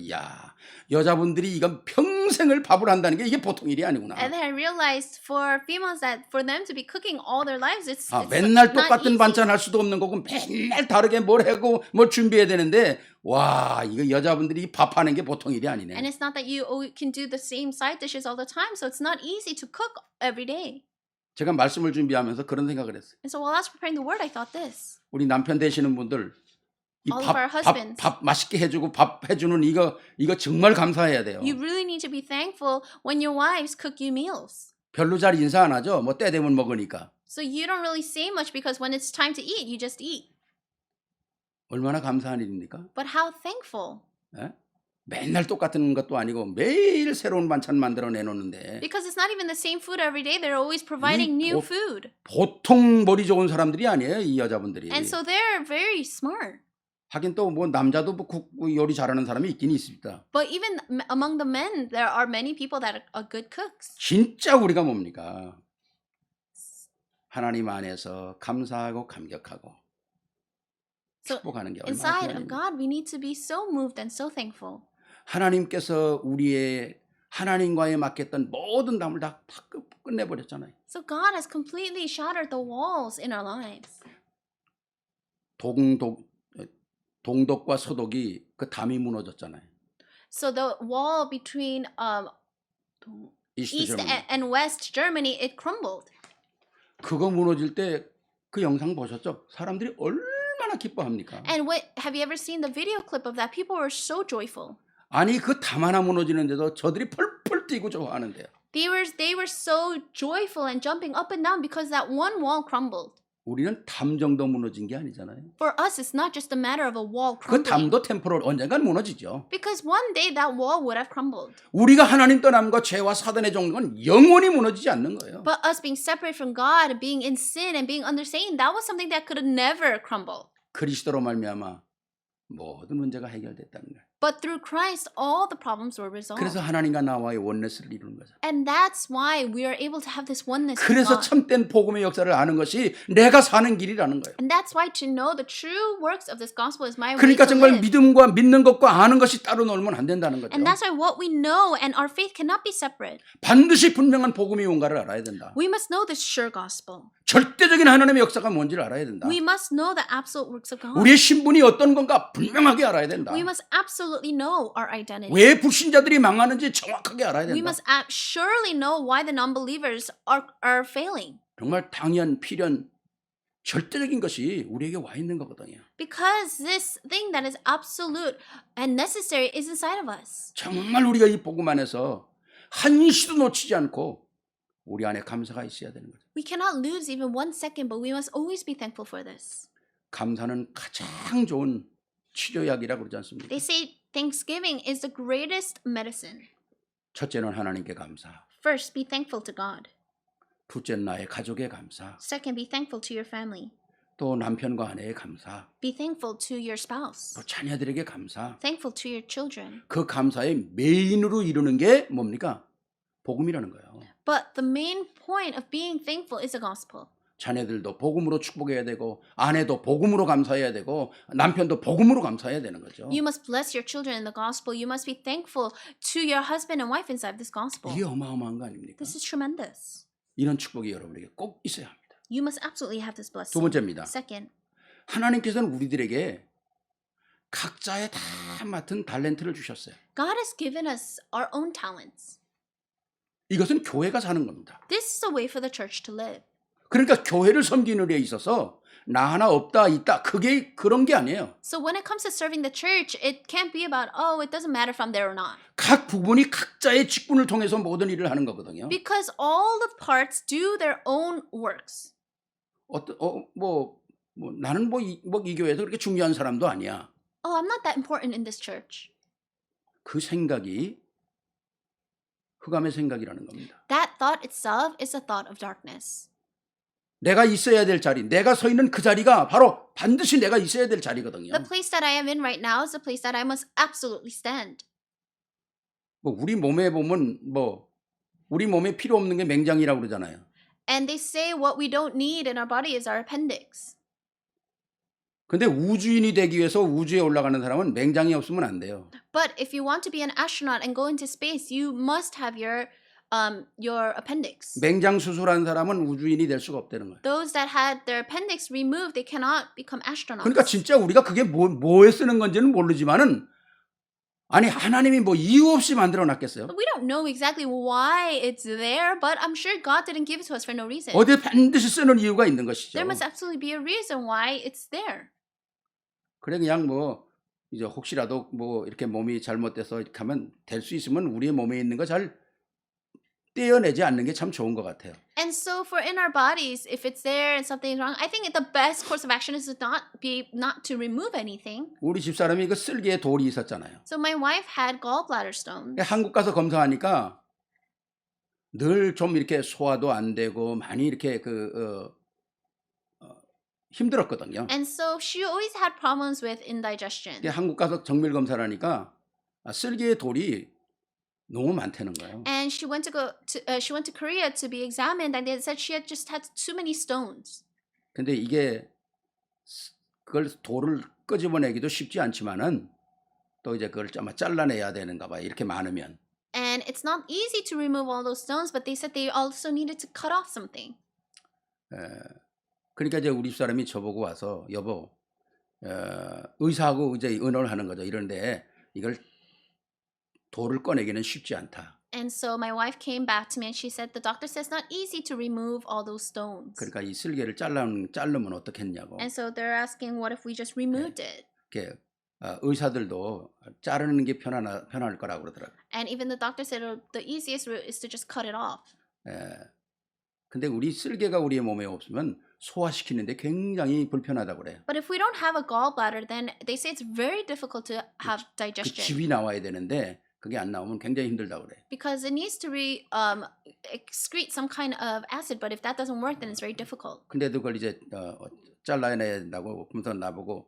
Speaker 1: 여자분들이 이건 평생을 밥을 한다는 게 이게 보통 일이 아니구나.
Speaker 2: And then I realized for females that for them to be cooking all their lives, it's
Speaker 1: 맨날
Speaker 2: not
Speaker 1: 똑같은
Speaker 2: easy.
Speaker 1: 반찬 할 수도 없는 거고 맨날 다르게 뭘 하고 뭘 준비해야 되는데 이거 여자분들이 밥하는 게 보통 일이 아니네.
Speaker 2: And it's not that you can do the same side dishes all the time, so it's not easy to cook every day.
Speaker 1: 제가 말씀을 준비하면서 그런 생각을 했어요.
Speaker 2: And so while I was preparing the word, I thought this.
Speaker 1: 우리 남편 되시는 분들 이
Speaker 2: All of our husbands.
Speaker 1: 밥 맛있게 해주고 밥 해주는 이거 정말 감사해야 돼요.
Speaker 2: You really need to be thankful when your wives cook you meals.
Speaker 1: 별로 잘 인사 안 하죠. 뭐 때 되면 먹으니까.
Speaker 2: So you don't really say much because when it's time to eat, you just eat.
Speaker 1: 얼마나 감사한 일입니까?
Speaker 2: But how thankful.
Speaker 1: 예? 맨날 똑같은 것도 아니고 매일 새로운 반찬 만들어 내놓는데
Speaker 2: Because it's not even the same food every day. They're always providing new food.
Speaker 1: 보통 머리 좋은 사람들이 아니에요. 이 여자분들이.
Speaker 2: And so they're very smart.
Speaker 1: 하긴 또 뭐 남자도 요리 잘하는 사람이 있긴 있습니다.
Speaker 2: But even among the men, there are many people that are good cooks.
Speaker 1: 진짜 우리가 뭡니까? 하나님 안에서 감사하고 감격하고
Speaker 2: So
Speaker 1: 축복하는 게 얼마나
Speaker 2: inside of
Speaker 1: 중요합니까?
Speaker 2: God, we need to be so moved and so thankful.
Speaker 1: 하나님께서 우리의 하나님과에 맡겼던 모든 담을 다 끝내버렸잖아요.
Speaker 2: So God has completely shattered the walls in our lives.
Speaker 1: 동독과 서독이 그 담이 무너졌잖아요.
Speaker 2: So the wall between East
Speaker 1: Germany.
Speaker 2: and West Germany, it crumbled.
Speaker 1: 그거 무너질 때 그 영상 보셨죠? 사람들이 얼마나 기뻐합니까?
Speaker 2: And have you ever seen the video clip of that? People were so joyful.
Speaker 1: 아니 그 담 하나 무너지는데도 저들이 펄펄 뛰고 좋아하는데요.
Speaker 2: They were so joyful and jumping up and down because that one wall crumbled.
Speaker 1: 우리는 담 정도 무너진 게 아니잖아요.
Speaker 2: For us, it's not just a matter of a wall
Speaker 1: 그
Speaker 2: crumbling.
Speaker 1: 담도 템포럴 언젠간 무너지죠.
Speaker 2: Because one day that wall would have crumbled.
Speaker 1: 우리가 하나님 떠남과 죄와 사단의 종은 영원히 무너지지 않는 거예요.
Speaker 2: But us being separate from God, being in sin and being under Satan, that was something that could never crumble.
Speaker 1: 그리스도로 말미암아 모든 문제가 해결됐다는 거예요.
Speaker 2: But through Christ, all the problems were resolved.
Speaker 1: 그래서 하나님과 나와의 원네스를 이루는 거죠.
Speaker 2: And that's why we are able to have this oneness with
Speaker 1: 그래서
Speaker 2: God.
Speaker 1: 참된 복음의 역사를 아는 것이 내가 사는 길이라는 거예요.
Speaker 2: And that's why to know the true works of this gospel is my way
Speaker 1: 그러니까
Speaker 2: to
Speaker 1: 정말
Speaker 2: live.
Speaker 1: 믿음과 믿는 것과 아는 것이 따로 놀면 안 된다는 거죠.
Speaker 2: And that's why what we know and our faith cannot be separate.
Speaker 1: 반드시 분명한 복음이 온가를 알아야 된다.
Speaker 2: We must know this sure gospel.
Speaker 1: 절대적인 하나님의 역사가 뭔지를 알아야 된다.
Speaker 2: We must know the absolute works of God.
Speaker 1: 우리의 신분이 어떤 건가 분명하게 알아야 된다.
Speaker 2: We must absolutely know our identity.
Speaker 1: 왜 불신자들이 망하는지 정확하게 알아야
Speaker 2: We
Speaker 1: 된다.
Speaker 2: must surely know why the non-believers are failing.
Speaker 1: 정말 당연, 필연, 절대적인 것이 우리에게 와 있는 거거든요.
Speaker 2: Because this thing that is absolute and necessary is inside of us.
Speaker 1: 정말 우리가 이 복음 안에서 한시도 놓치지 않고 우리 안에 감사가 있어야 되는 거죠.
Speaker 2: We cannot lose even 1 second, but we must always be thankful for this.
Speaker 1: 감사는 가장 좋은 치료약이라고 그러지 않습니까?
Speaker 2: They say Thanksgiving is the greatest medicine.
Speaker 1: 첫째는 하나님께 감사.
Speaker 2: First, be thankful to God.
Speaker 1: 둘째는 나의 가족에 감사.
Speaker 2: Second, be thankful to your family.
Speaker 1: 또 남편과 아내에 감사.
Speaker 2: Be thankful to your spouse.
Speaker 1: 또 자녀들에게 감사.
Speaker 2: Thankful to your children.
Speaker 1: 그 감사의 메인으로 이루는 게 뭡니까? 복음이라는 거예요.
Speaker 2: But the main point of being thankful is the gospel.
Speaker 1: 자녀들도 복음으로 축복해야 되고 아내도 복음으로 감사해야 되고 남편도 복음으로 감사해야 되는 거죠.
Speaker 2: You must bless your children in the gospel. You must be thankful to your husband and wife inside this gospel.
Speaker 1: 이게 어마어마한 거 아닙니까?
Speaker 2: This is tremendous.
Speaker 1: 이런 축복이 여러분에게 꼭 있어야 합니다.
Speaker 2: You must absolutely have this blessing.
Speaker 1: 두 번째입니다.
Speaker 2: Second,
Speaker 1: 하나님께서는 우리들에게 각자의 다 맡은 달란트를 주셨어요.
Speaker 2: God has given us our own talents.
Speaker 1: 이것은 교회가 사는 겁니다.
Speaker 2: This is a way for the church to live.
Speaker 1: 그러니까 교회를 섬기는 데 있어서 나 하나 없다 있다 그게 그런 게 아니에요.
Speaker 2: So when it comes to serving the church, it can't be about, oh, it doesn't matter if I'm there or not.
Speaker 1: 각 부분이 각자의 직분을 통해서 모든 일을 하는 거거든요.
Speaker 2: Because all the parts do their own works.
Speaker 1: 나는 이 교회에서 그렇게 중요한 사람도 아니야.
Speaker 2: Oh, I'm not that important in this church.
Speaker 1: 그 생각이 흑암의 생각이라는 겁니다.
Speaker 2: That thought itself is a thought of darkness.
Speaker 1: 내가 있어야 될 자리, 내가 서 있는 그 자리가 바로 반드시 내가 있어야 될 자리거든요.
Speaker 2: The place that I am in right now is the place that I must absolutely stand.
Speaker 1: 우리 몸에 보면 우리 몸에 필요 없는 게 맹장이라고 그러잖아요.
Speaker 2: And they say what we don't need in our body is our appendix.
Speaker 1: 근데 우주인이 되기 위해서 우주에 올라가는 사람은 맹장이 없으면 안 돼요.
Speaker 2: But if you want to be an astronaut and go into space, you must have your appendix.
Speaker 1: 맹장 수술한 사람은 우주인이 될 수가 없다는 거예요.
Speaker 2: Those that had their appendix removed, they cannot become astronauts.
Speaker 1: 그러니까 진짜 우리가 그게 뭐에 쓰는 건지는 모르지만은 아니 하나님이 이유 없이 만들어 놨겠어요?
Speaker 2: We don't know exactly why it's there, but I'm sure God didn't give it to us for no reason.
Speaker 1: 어디에 반드시 쓰는 이유가 있는 것이죠.
Speaker 2: There must absolutely be a reason why it's there.
Speaker 1: 그래 그냥 이제 혹시라도 이렇게 몸이 잘못돼서 이렇게 하면 될 수 있으면 우리의 몸에 있는 거 잘 떼어내지 않는 게 참 좋은 것 같아요.
Speaker 2: And so for in our bodies, if it's there and something is wrong, I think the best course of action is to not to remove anything.
Speaker 1: 우리 집사람이 그 쓸개에 돌이 있었잖아요.
Speaker 2: So my wife had gallbladder stones.
Speaker 1: 한국 가서 검사하니까 늘 좀 이렇게 소화도 안 되고 많이 이렇게 힘들었거든요.
Speaker 2: And so she always had problems with indigestion.
Speaker 1: 한국 가서 정밀 검사를 하니까 쓸개에 돌이 너무 많다는 거예요.
Speaker 2: And she went to Korea to be examined, and they said she had just had too many stones.
Speaker 1: 근데 이게 그걸 돌을 끄집어내기도 쉽지 않지만은 또 이제 그걸 아마 잘라내야 되는가 봐요. 이렇게 많으면.
Speaker 2: And it's not easy to remove all those stones, but they said they also needed to cut off something.
Speaker 1: 그러니까 이제 우리 사람이 저보고 와서 여보, 의사하고 이제 의논을 하는 거죠. 이런데 이걸 돌을 꺼내기는 쉽지 않다.
Speaker 2: And so my wife came back to me and she said the doctor says it's not easy to remove all those stones.
Speaker 1: 그러니까 이 쓸개를 자르면 어떻겠냐고.
Speaker 2: And so they're asking what if we just removed it?
Speaker 1: 이렇게 의사들도 자르는 게 편할 거라고 그러더라고요.
Speaker 2: And even the doctor said the easiest route is to just cut it off.
Speaker 1: 근데 우리 쓸개가 우리의 몸에 없으면 소화시키는데 굉장히 불편하다고 그래요.
Speaker 2: But if we don't have a gallbladder, then they say it's very difficult to have
Speaker 1: 그
Speaker 2: digestion.
Speaker 1: 즙이 나와야 되는데 그게 안 나오면 굉장히 힘들다고 그래요.
Speaker 2: Because it needs to excrete some kind of acid, but if that doesn't work, then it's very difficult.
Speaker 1: 근데도 그걸 이제 잘라내야 된다고 그러면서 나보고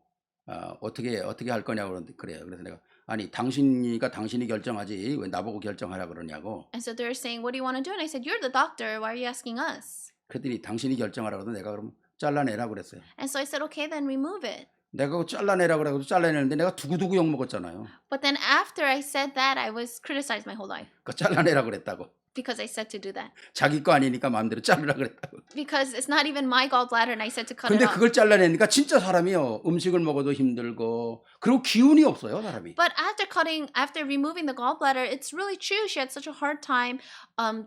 Speaker 1: 어떻게 할 거냐고 그래요. 그래서 내가 아니 당신이 결정하지 왜 나보고 결정하라 그러냐고.
Speaker 2: And so they're saying, what do you want to do? And I said, you're the doctor. Why are you asking us?
Speaker 1: 그랬더니 당신이 결정하라고 해서 내가 그럼 잘라내라 그랬어요.
Speaker 2: And so I said, okay, then remove it.
Speaker 1: 내가 그거 잘라내라 그래가지고 잘라내는데 내가 두고두고 욕 먹었잖아요.
Speaker 2: But then after I said that, I was criticized my whole life
Speaker 1: 그거 잘라내라 그랬다고.
Speaker 2: because I said to do that.
Speaker 1: 자기 거 아니니까 마음대로 자르라 그랬다고.
Speaker 2: Because it's not even my gallbladder, and I said to cut it
Speaker 1: 근데
Speaker 2: off.
Speaker 1: 그걸 잘라내니까 진짜 사람이요 음식을 먹어도 힘들고 그리고 기운이 없어요 사람이.
Speaker 2: But after removing the gallbladder, it's really true. She had such a hard time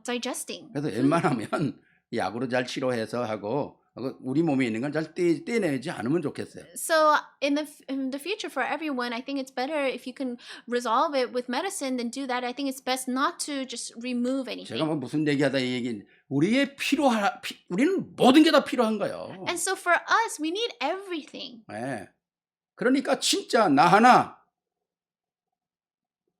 Speaker 2: digesting.
Speaker 1: 그래서 웬만하면 약으로 잘 치료해서 하고 우리 몸에 있는 건 잘 떼내지 않으면 좋겠어요.
Speaker 2: So in the future for everyone, I think it's better if you can resolve it with medicine than do that. I think it's best not to just remove anything.
Speaker 1: 제가 무슨 얘기하다 이 얘기 우리는 모든 게 다 필요한 거예요.
Speaker 2: And so for us, we need everything.
Speaker 1: 네. 그러니까 진짜 나 하나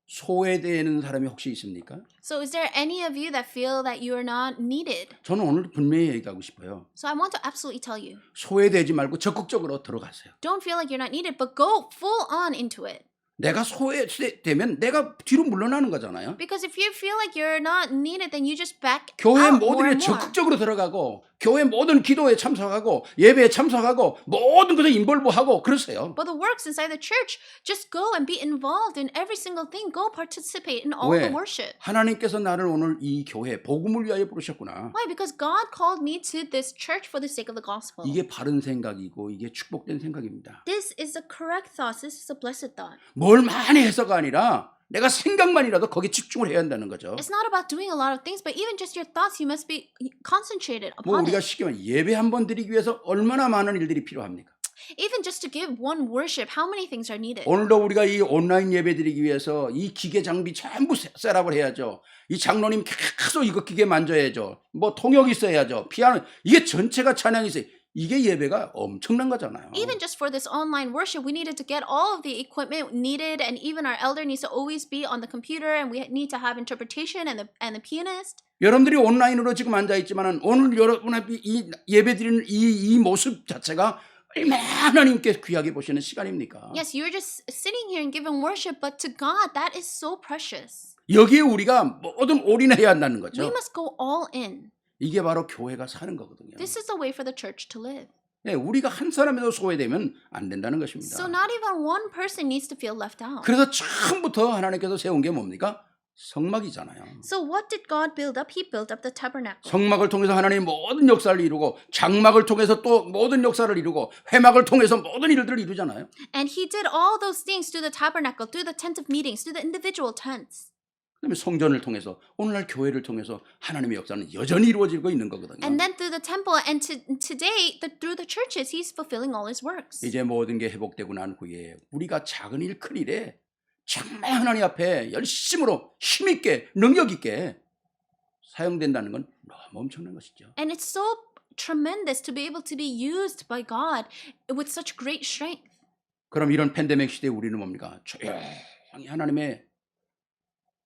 Speaker 1: 소외되는 사람이 혹시 있습니까?
Speaker 2: So is there any of you that feel that you are not needed?
Speaker 1: 저는 오늘 분명히 얘기하고 싶어요.
Speaker 2: So I want to absolutely tell you.
Speaker 1: 소외되지 말고 적극적으로 들어가세요.
Speaker 2: Don't feel like you're not needed, but go full on into it.
Speaker 1: 내가 소외되면 내가 뒤로 물러나는 거잖아요.
Speaker 2: Because if you feel like you're not needed, then you just back
Speaker 1: 교회
Speaker 2: out more
Speaker 1: 모든 일
Speaker 2: and more.
Speaker 1: 적극적으로 들어가고 교회 모든 기도에 참석하고 예배에 참석하고 모든 것에 인볼브하고 그러세요.
Speaker 2: But the works inside the church, just go and be involved in every single thing. Go participate in all
Speaker 1: 왜?
Speaker 2: the worship.
Speaker 1: 하나님께서 나를 오늘 이 교회 복음을 위하여 부르셨구나.
Speaker 2: Why? Because God called me to this church for the sake of the gospel.
Speaker 1: 이게 바른 생각이고 이게 축복된 생각입니다.
Speaker 2: This is the correct thought. This is a blessed thought.
Speaker 1: 뭘 많이 해서가 아니라 내가 생각만이라도 거기에 집중을 해야 한다는 거죠.
Speaker 2: It's not about doing a lot of things, but even just your thoughts, you must be concentrated
Speaker 1: 뭐
Speaker 2: upon
Speaker 1: 우리가
Speaker 2: it.
Speaker 1: 쉽게 말하면 예배 한 번 드리기 위해서 얼마나 많은 일들이 필요합니까?
Speaker 2: Even just to give one worship, how many things are needed?
Speaker 1: 오늘도 우리가 이 온라인 예배 드리기 위해서 이 기계 장비 전부 셋업을 해야죠. 이 장로님 계속 이거 기계 만져야죠. 뭐 통역 있어야죠. 피아노 이게 전체가 찬양이 있어요. 이게 예배가 엄청난 거잖아요.
Speaker 2: Even just for this online worship, we needed to get all of the equipment needed, and even our elder needs to always be on the computer, and we need to have interpretation and the pianist.
Speaker 1: 여러분들이 온라인으로 지금 앉아 있지만은 오늘 여러분의 이 예배 드리는 이 모습 자체가 얼마나 하나님께 귀하게 보시는 시간입니까?
Speaker 2: Yes, you're just sitting here and giving worship, but to God, that is so precious.
Speaker 1: 여기에 우리가 모든 올인해야 한다는
Speaker 2: We
Speaker 1: 거죠.
Speaker 2: must go all in.
Speaker 1: 이게 바로 교회가 사는 거거든요.
Speaker 2: This is the way for the church to live.
Speaker 1: 네, 우리가 한 사람에도 소외되면 안 된다는 것입니다.
Speaker 2: So not even one person needs to feel left out.
Speaker 1: 그래서 처음부터 하나님께서 세운 게 뭡니까? 성막이잖아요.
Speaker 2: So what did God build up? He built up the tabernacle.
Speaker 1: 성막을 통해서 하나님이 모든 역사를 이루고 장막을 통해서 또 모든 역사를 이루고 회막을 통해서 모든 일들을 이루잖아요.
Speaker 2: And he did all those things through the tabernacle, through the tent of meetings, through the individual tents.
Speaker 1: 그다음에 성전을 통해서 오늘날 교회를 통해서 하나님의 역사는 여전히 이루어지고 있는 거거든요.
Speaker 2: And then through the temple, and today, through the churches, he's fulfilling all his works.
Speaker 1: 이제 모든 게 회복되고 난 후에 우리가 작은 일 큰 일에 정말 하나님 앞에 열심으로 힘있게 능력있게 사용된다는 건 너무 엄청난 것이죠.
Speaker 2: And it's so tremendous to be able to be used by God with such great strength.
Speaker 1: 그럼 이런 팬데믹 시대에 우리는 뭡니까? 조용히 하나님의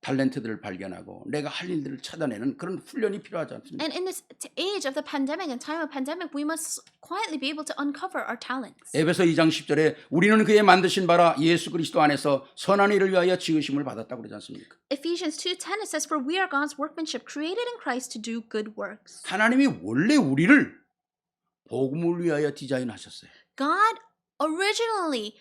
Speaker 1: 탤런트들을 발견하고 내가 할 일들을 찾아내는 그런 훈련이 필요하지 않습니까?
Speaker 2: And in this age of the pandemic and time of pandemic, we must quietly be able to uncover our talents.
Speaker 1: 에베소 2장 10절에 우리는 그의 만드신 바라 예수 그리스도 안에서 선한 일을 위하여 지으심을 받았다고 그러지 않습니까?
Speaker 2: Ephesians 2:10 it says, "For we are God's workmanship, created in Christ to do good works."
Speaker 1: 하나님이 원래 우리를 복음을 위하여 디자인하셨어요.
Speaker 2: God originally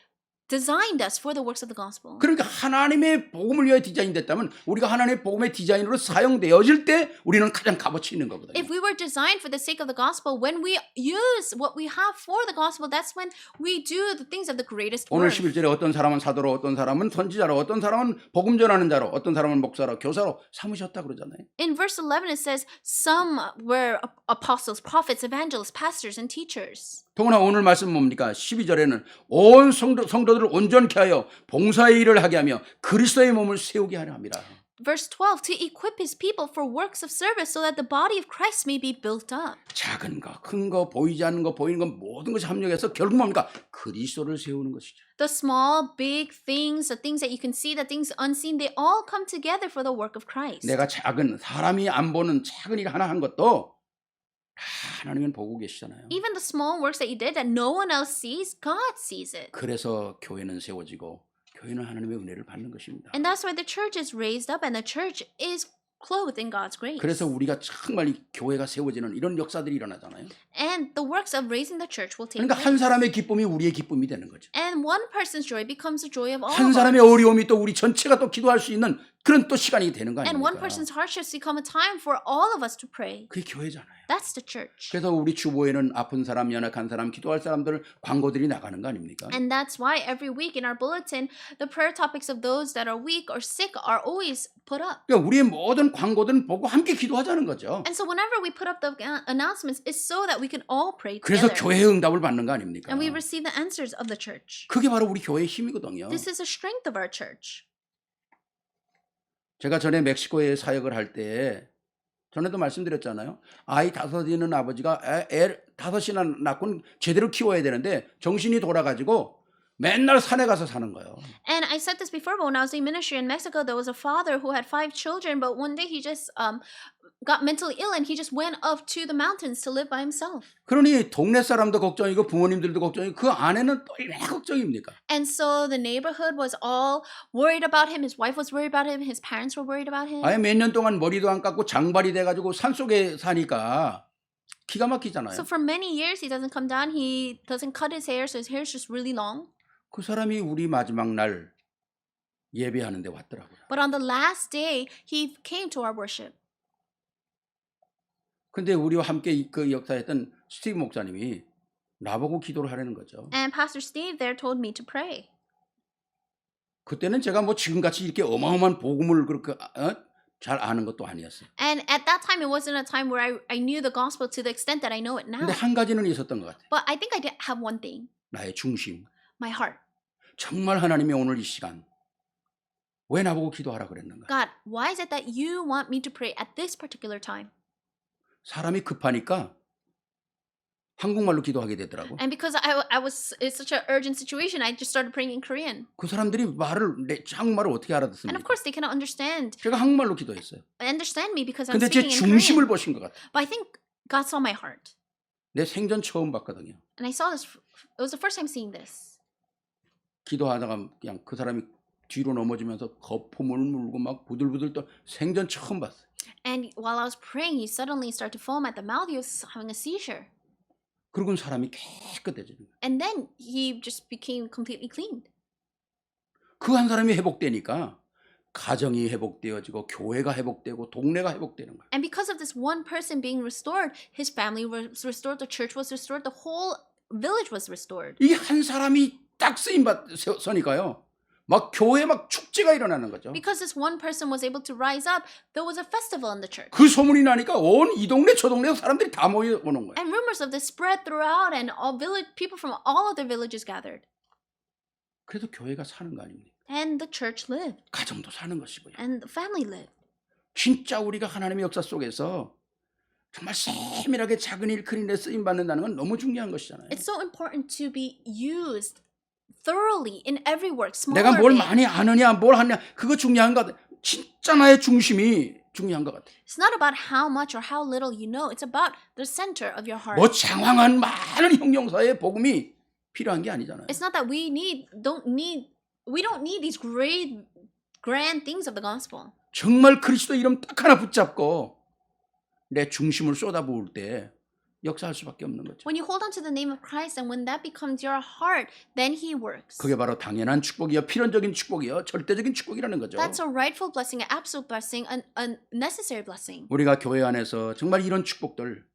Speaker 2: designed us for the works of the gospel.
Speaker 1: 그러니까 하나님의 복음을 위하여 디자인됐다면 우리가 하나님의 복음의 디자인으로 사용되어질 때 우리는 가장 값어치 있는 거거든요.
Speaker 2: If we were designed for the sake of the gospel, when we use what we have for the gospel, that's when we do the things of the greatest
Speaker 1: 오늘
Speaker 2: worth.
Speaker 1: 11절에 어떤 사람은 사도로, 어떤 사람은 선지자로, 어떤 사람은 복음 전하는 자로, 어떤 사람은 목사로, 교사로 삼으셨다 그러잖아요.
Speaker 2: In verse 11 it says, some were apostles, prophets, evangelists, pastors, and teachers.
Speaker 1: 더구나 오늘 말씀 뭡니까? 12절에는 온 성도들을 온전케 하여 봉사의 일을 하게 하며 그리스도의 몸을 세우게 하려 합니다.
Speaker 2: Verse 12, to equip his people for works of service so that the body of Christ may be built up.
Speaker 1: 작은 거, 큰 거, 보이지 않는 거, 보이는 거 모든 것이 합력해서 결국 뭡니까? 그리스도를 세우는 것이죠.
Speaker 2: The small, big things, the things that you can see, the things unseen, they all come together for the work of Christ.
Speaker 1: 내가 작은 사람이 안 보는 작은 일 하나 한 것도 하나님은 보고 계시잖아요.
Speaker 2: Even the small works that you did that no one else sees, God sees it.
Speaker 1: 그래서 교회는 세워지고 교회는 하나님의 은혜를 받는 것입니다.
Speaker 2: And that's why the church is raised up and the church is clothed in God's grace.
Speaker 1: 그래서 우리가 정말 이 교회가 세워지는 이런 역사들이 일어나잖아요.
Speaker 2: And the works of raising the church will take
Speaker 1: 그러니까 한
Speaker 2: place.
Speaker 1: 사람의 기쁨이 우리의 기쁨이 되는 거죠.
Speaker 2: And one person's joy becomes the joy of all
Speaker 1: 한
Speaker 2: of
Speaker 1: 사람의
Speaker 2: us.
Speaker 1: 어려움이 또 우리 전체가 또 기도할 수 있는 그런 또 시간이 되는 거
Speaker 2: And one
Speaker 1: 아닙니까?
Speaker 2: person's hardships become a time for all of us to pray.
Speaker 1: 그게 교회잖아요.
Speaker 2: That's the church.
Speaker 1: 그래서 우리 주보에는 아픈 사람, 연약한 사람, 기도할 사람들 광고들이 나가는 거 아닙니까?
Speaker 2: And that's why every week in our bulletin, the prayer topics of those that are weak or sick are always put up.
Speaker 1: 그러니까 우리의 모든 광고들은 보고 함께 기도하자는 거죠.
Speaker 2: And so whenever we put up the announcements, it's so that we can all pray
Speaker 1: 그래서
Speaker 2: together.
Speaker 1: 교회의 응답을 받는 거 아닙니까?
Speaker 2: And we receive the answers of the church.
Speaker 1: 그게 바로 우리 교회의 힘이거든요.
Speaker 2: This is the strength of our church.
Speaker 1: 제가 전에 멕시코에 사역을 할 때 전에도 말씀드렸잖아요. 아이 5 있는 아버지가 애 5이나 낳고 제대로 키워야 되는데 정신이 돌아가지고 맨날 산에 가서 사는 거예요.
Speaker 2: And I said this before, but when I was in ministry in Mexico, there was a father who had 5 children, but one day he just got mentally ill and he just went up to the mountains to live by himself.
Speaker 1: 그러니 동네 사람도 걱정이고 부모님들도 걱정이고 그 아내는 또 얼마나 걱정입니까?
Speaker 2: And so the neighborhood was all worried about him. His wife was worried about him. His parents were worried about him.
Speaker 1: 아예 몇 년 동안 머리도 안 깎고 장발이 돼가지고 산속에 사니까 기가 막히잖아요.
Speaker 2: So for many years, he doesn't come down. He doesn't cut his hair, so his hair is just really long.
Speaker 1: 그 사람이 우리 마지막 날 예배하는 데 왔더라고요.
Speaker 2: But on the last day, he came to our worship.
Speaker 1: 근데 우리와 함께 그 역사했던 스티브 목사님이 나보고 기도를 하라는 거죠.
Speaker 2: And Pastor Steve there told me to pray.
Speaker 1: 그때는 제가 뭐 지금같이 이렇게 어마어마한 복음을 그렇게 잘 아는 것도 아니었어요.
Speaker 2: And at that time, it wasn't a time where I knew the gospel to the extent that I know it now.
Speaker 1: 근데 한 가지는 있었던 것 같아요.
Speaker 2: But I think I did have one thing,
Speaker 1: 나의 중심.
Speaker 2: my heart.
Speaker 1: 정말 하나님이 오늘 이 시간 왜 나보고 기도하라 그랬는가?
Speaker 2: God, why is it that you want me to pray at this particular time?
Speaker 1: 사람이 급하니까 한국말로 기도하게 되더라고.
Speaker 2: And because I was in such an urgent situation, I just started praying in Korean.
Speaker 1: 그 사람들이 한국말을 어떻게
Speaker 2: And
Speaker 1: 알아듣습니까?
Speaker 2: of course, they cannot understand
Speaker 1: 제가 한국말로 기도했어요.
Speaker 2: me because I'm
Speaker 1: 근데 제
Speaker 2: speaking in
Speaker 1: 중심을
Speaker 2: Korean.
Speaker 1: 보신 것 같아요.
Speaker 2: But I think God saw my heart.
Speaker 1: 내 생전 처음 봤거든요.
Speaker 2: And I saw this, it was the first time seeing this.
Speaker 1: 기도하다가 그냥 그 사람이 뒤로 넘어지면서 거품을 물고 막 부들부들 떠 생전 처음 봤어요.
Speaker 2: And while I was praying, he suddenly started to foam at the mouth. He was having a seizure.
Speaker 1: 그러고는 사람이 깨끗해지는 거예요.
Speaker 2: And then he just became completely cleaned.
Speaker 1: 그 한 사람이 회복되니까 가정이 회복되어지고 교회가 회복되고 동네가 회복되는 거예요.
Speaker 2: And because of this one person being restored, his family was restored, the church was restored, the whole village was restored.
Speaker 1: 이 한 사람이 딱 쓰임 서니까요. 막 교회에 막 축제가 일어나는 거죠.
Speaker 2: Because this one person was able to rise up, there was a festival in the church.
Speaker 1: 그 소문이 나니까 온 이 동네 저 동네 사람들이 다 모여오는 거예요.
Speaker 2: And rumors of this spread throughout, and all village people from all of the villages gathered.
Speaker 1: 그래서 교회가 사는 거 아닙니까?
Speaker 2: And the church lived,
Speaker 1: 가정도 사는 것이고요.
Speaker 2: and the family lived.
Speaker 1: 진짜 우리가 하나님의 역사 속에서 정말 세밀하게 작은 일 큰 일에 쓰임 받는다는 건 너무 중요한 것이잖아요.
Speaker 2: It's so important to be used thoroughly in every work, small
Speaker 1: 내가
Speaker 2: or
Speaker 1: 뭘
Speaker 2: big.
Speaker 1: 많이 아느냐 뭘 하냐 그거 중요한 것 같아요. 진짜 나의 중심이 중요한 것 같아요.
Speaker 2: It's not about how much or how little you know. It's about the center of your heart.
Speaker 1: 뭐 장황한 많은 형용사의 복음이 필요한 게 아니잖아요.
Speaker 2: It's not that we don't need these great grand things of the gospel.
Speaker 1: 정말 그리스도 이름 딱 하나 붙잡고 내 중심을 쏟아부을 때 역사할 수밖에 없는 거죠.
Speaker 2: When you hold on to the name of Christ and when that becomes your heart, then he works.
Speaker 1: 그게 바로 당연한 축복이요, 필연적인 축복이요, 절대적인 축복이라는 거죠.
Speaker 2: That's a rightful blessing, an absolute blessing, a necessary blessing.
Speaker 1: 우리가 교회 안에서 정말 이런 축복들,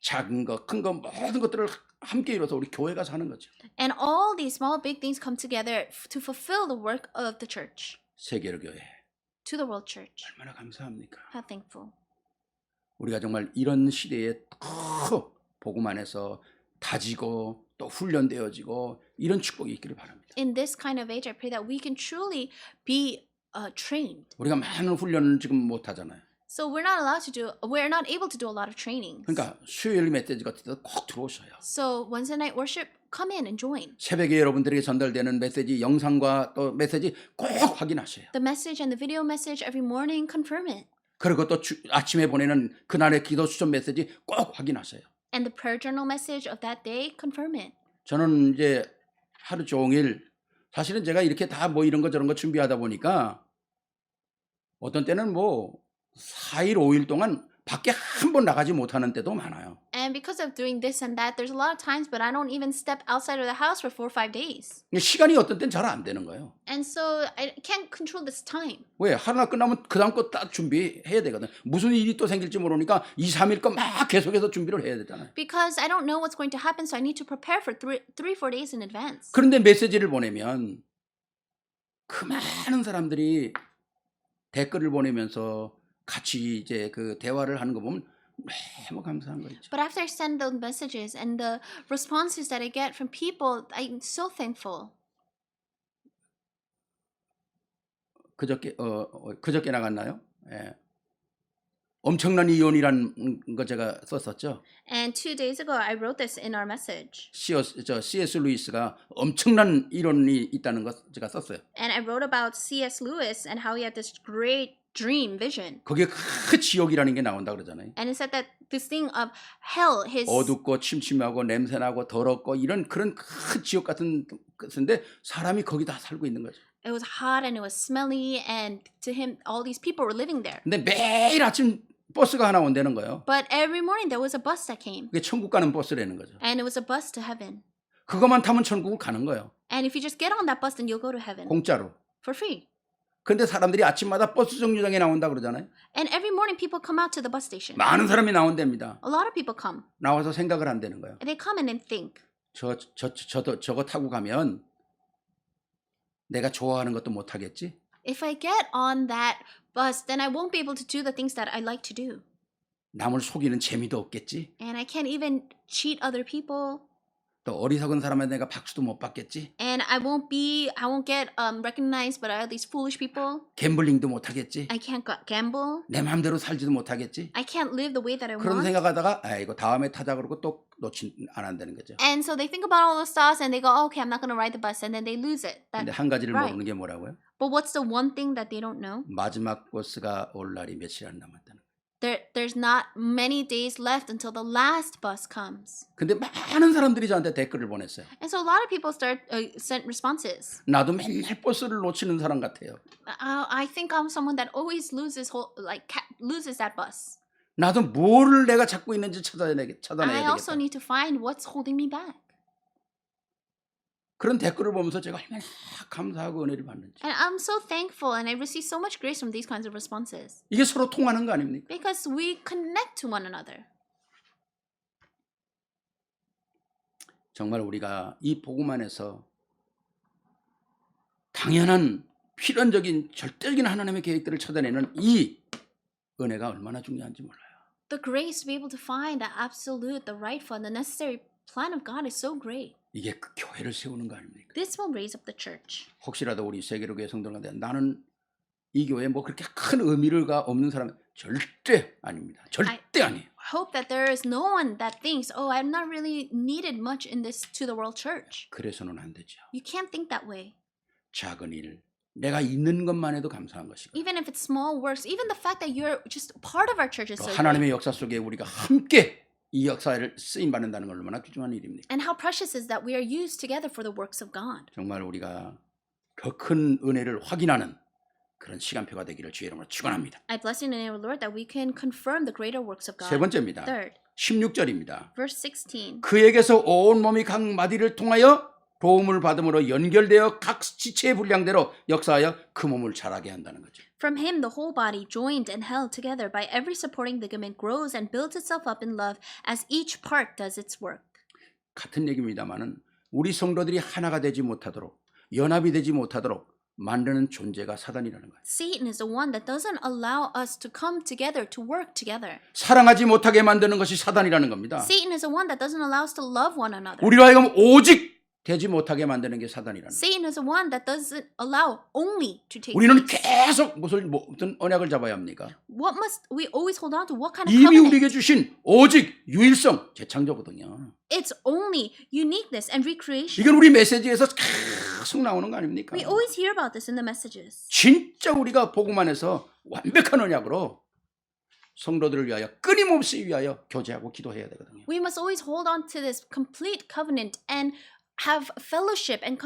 Speaker 1: 작은 거, 큰 거, 모든 것들을 함께 이뤄서 우리 교회가 사는 거죠.
Speaker 2: And all these small, big things come together to fulfill the work of the church,
Speaker 1: 세계로 교회
Speaker 2: to the world church.
Speaker 1: 얼마나 감사합니까?
Speaker 2: How thankful.
Speaker 1: 우리가 정말 이런 시대에 더 복음 안에서 다지고 또 훈련되어지고 이런 축복이 있기를 바랍니다.
Speaker 2: In this kind of age, I pray that we can truly be trained.
Speaker 1: 우리가 많은 훈련을 지금 못 하잖아요.
Speaker 2: So we're not able to do a lot of trainings.
Speaker 1: 그러니까 수요일 메시지 같은 데도 꼭 들어오셔요.
Speaker 2: So Wednesday night worship, come in and join.
Speaker 1: 새벽에 여러분들에게 전달되는 메시지 영상과 또 메시지 꼭 확인하셔요.
Speaker 2: The message and the video message every morning, confirm it.
Speaker 1: 그리고 또 아침에 보내는 그날의 기도 수첩 메시지 꼭 확인하세요.
Speaker 2: And the prayer journal message of that day, confirm it.
Speaker 1: 저는 이제 하루 종일 사실은 제가 이렇게 다 뭐 이런 거 저런 거 준비하다 보니까 어떤 때는 뭐 4일 5일 동안 밖에 한 번 나가지 못하는 때도 많아요.
Speaker 2: And because of doing this and that, there's a lot of times, but I don't even step outside of the house for 4 or 5 days.
Speaker 1: 시간이 어떤 때는 잘 안 되는 거예요.
Speaker 2: And so I can't control this time.
Speaker 1: 왜? 하나 끝나면 그 다음 거 딱 준비해야 되거든. 무슨 일이 또 생길지 모르니까 2, 3일 거 막 계속해서 준비를 해야 되잖아요.
Speaker 2: Because I don't know what's going to happen, so I need to prepare for 4 days in advance.
Speaker 1: 그런데 메시지를 보내면 그 많은 사람들이 댓글을 보내면서 같이 이제 그 대화를 하는 거 보면 너무 감사한 거 있죠.
Speaker 2: But after I send those messages and the responses that I get from people, I'm so thankful.
Speaker 1: 그저께 나갔나요? 예. 엄청난 이혼이란 거 제가 썼었죠.
Speaker 2: And 2 days ago, I wrote this in our message.
Speaker 1: C.S. 루이스가 엄청난 이론이 있다는 거 제가 썼어요.
Speaker 2: And I wrote about C.S. Lewis and how he had this great dream vision.
Speaker 1: 거기에 그 지옥이라는 게 나온다 그러잖아요.
Speaker 2: And it said that this thing of hell, his
Speaker 1: 어둡고 침침하고 냄새나고 더럽고 이런 그런 큰 지옥 같은 것인데 사람이 거기 다 살고 있는 거죠.
Speaker 2: it was hot and it was smelly, and to him, all these people were living there.
Speaker 1: 근데 매일 아침 버스가 하나 온다는 거예요.
Speaker 2: But every morning there was a bus that came,
Speaker 1: 그게 천국 가는 버스라는 거죠.
Speaker 2: and it was a bus to heaven.
Speaker 1: 그것만 타면 천국을 가는 거예요.
Speaker 2: And if you just get on that bus, then you'll go to heaven
Speaker 1: 공짜로.
Speaker 2: for free.
Speaker 1: 근데 사람들이 아침마다 버스 정류장에 나온다 그러잖아요.
Speaker 2: And every morning people come out to the bus station.
Speaker 1: 많은 사람이 나온답니다.
Speaker 2: A lot of people come.
Speaker 1: 나와서 생각을 한다는 거예요.
Speaker 2: And they come and they think,
Speaker 1: 저거 타고 가면 내가 좋아하는 것도 못 하겠지?
Speaker 2: If I get on that bus, then I won't be able to do the things that I like to do.
Speaker 1: 남을 속이는 재미도 없겠지?
Speaker 2: And I can't even cheat other people.
Speaker 1: 또 어리석은 사람한테 내가 박수도 못 받겠지?
Speaker 2: And I won't get recognized by all these foolish people.
Speaker 1: 갬블링도 못 하겠지?
Speaker 2: I can't gamble.
Speaker 1: 내 마음대로 살지도 못하겠지?
Speaker 2: I can't live the way that I
Speaker 1: 그런
Speaker 2: want.
Speaker 1: 생각하다가 이거 다음에 타자 그러고 또 놓친 안 한다는 거죠.
Speaker 2: And so they think about all those thoughts and they go, okay, I'm not going to ride the bus. And then they lose it.
Speaker 1: 근데 한 가지를
Speaker 2: right.
Speaker 1: 모르는 게 뭐라고요?
Speaker 2: But what's the one thing that they don't know?
Speaker 1: 마지막 버스가 올 날이 며칠 안 남았다는 거예요.
Speaker 2: There's not many days left until the last bus comes.
Speaker 1: 근데 많은 사람들이 저한테 댓글을 보냈어요.
Speaker 2: And so a lot of people sent responses.
Speaker 1: 나도 맨날 버스를 놓치는 사람 같아요.
Speaker 2: I think I'm someone that always loses loses that bus.
Speaker 1: 나도 뭐를 내가 찾고 있는지 찾아내야
Speaker 2: I also
Speaker 1: 되겠다.
Speaker 2: need to find what's holding me back.
Speaker 1: 그런 댓글을 보면서 제가 얼마나 감사하고 은혜를 받는지.
Speaker 2: And I'm so thankful and I receive so much grace from these kinds of responses.
Speaker 1: 이게 서로 통하는 거 아닙니까?
Speaker 2: Because we connect to one another.
Speaker 1: 정말 우리가 이 복음 안에서 당연한 필연적인 절대적인 하나님의 계획들을 찾아내는 이 은혜가 얼마나 중요한지 몰라요.
Speaker 2: The grace to be able to find the absolute, the rightful, and the necessary plan of God is so great.
Speaker 1: 이게 그 교회를 세우는 거 아닙니까?
Speaker 2: This will raise up the church.
Speaker 1: 혹시라도 우리 세계로교회 성도들한테 나는 이 교회에 뭐 그렇게 큰 의미가 없는 사람 절대 아닙니다. 절대 아니에요.
Speaker 2: Hope that there is no one that thinks, oh, I'm not really needed much in this to the world church.
Speaker 1: 그래서는 안 되죠.
Speaker 2: You can't think that way.
Speaker 1: 작은 일, 내가 있는 것만 해도 감사한 것이고
Speaker 2: Even if it's small works, even the fact that you're just part of our church is
Speaker 1: 또
Speaker 2: so great.
Speaker 1: 하나님의 역사 속에 우리가 함께 이 역사를 쓰임 받는다는 건 얼마나 귀중한 일입니까?
Speaker 2: And how precious is that we are used together for the works of God.
Speaker 1: 정말 우리가 더 큰 은혜를 확인하는 그런 시간표가 되기를 주의 이름으로 축원합니다.
Speaker 2: I bless you in the name of the Lord that we can confirm the greater works of God.
Speaker 1: 세 번째입니다.
Speaker 2: Third,
Speaker 1: 16절입니다.
Speaker 2: verse 16.
Speaker 1: 그에게서 온 몸이 각 마디를 통하여 도움을 받음으로 연결되어 각 지체의 분량대로 역사하여 그 몸을 자라게 한다는 거죠.
Speaker 2: From him, the whole body, joined and held together by every supporting ligament, grows and builds itself up in love as each part does its work.
Speaker 1: 같은 얘기입니다만은 우리 성도들이 하나가 되지 못하도록 연합이 되지 못하도록 만드는 존재가 사단이라는 거예요.
Speaker 2: Satan is the one that doesn't allow us to come together, to work together.
Speaker 1: 사랑하지 못하게 만드는 것이 사단이라는 겁니다.
Speaker 2: Satan is the one that doesn't allow us to love one another.
Speaker 1: 우리로 하여금 오직 되지 못하게 만드는 게 사단이라는 거예요.
Speaker 2: Satan is the one that doesn't allow only to take
Speaker 1: 우리는
Speaker 2: place.
Speaker 1: 계속 어떤 언약을 잡아야 합니까?
Speaker 2: What must we always hold on to? What kind of
Speaker 1: 이미
Speaker 2: covenant?
Speaker 1: 우리에게 주신 오직 유일성, 재창조거든요.
Speaker 2: It's only uniqueness and recreation.
Speaker 1: 이건 우리 메시지에서 계속 나오는 거 아닙니까?
Speaker 2: We always hear about this in the messages.
Speaker 1: 진짜 우리가 복음 안에서 완벽한 언약으로 성도들을 위하여 끊임없이 위하여 교제하고 기도해야 되거든요.
Speaker 2: We must always hold on to this complete covenant and have fellowship and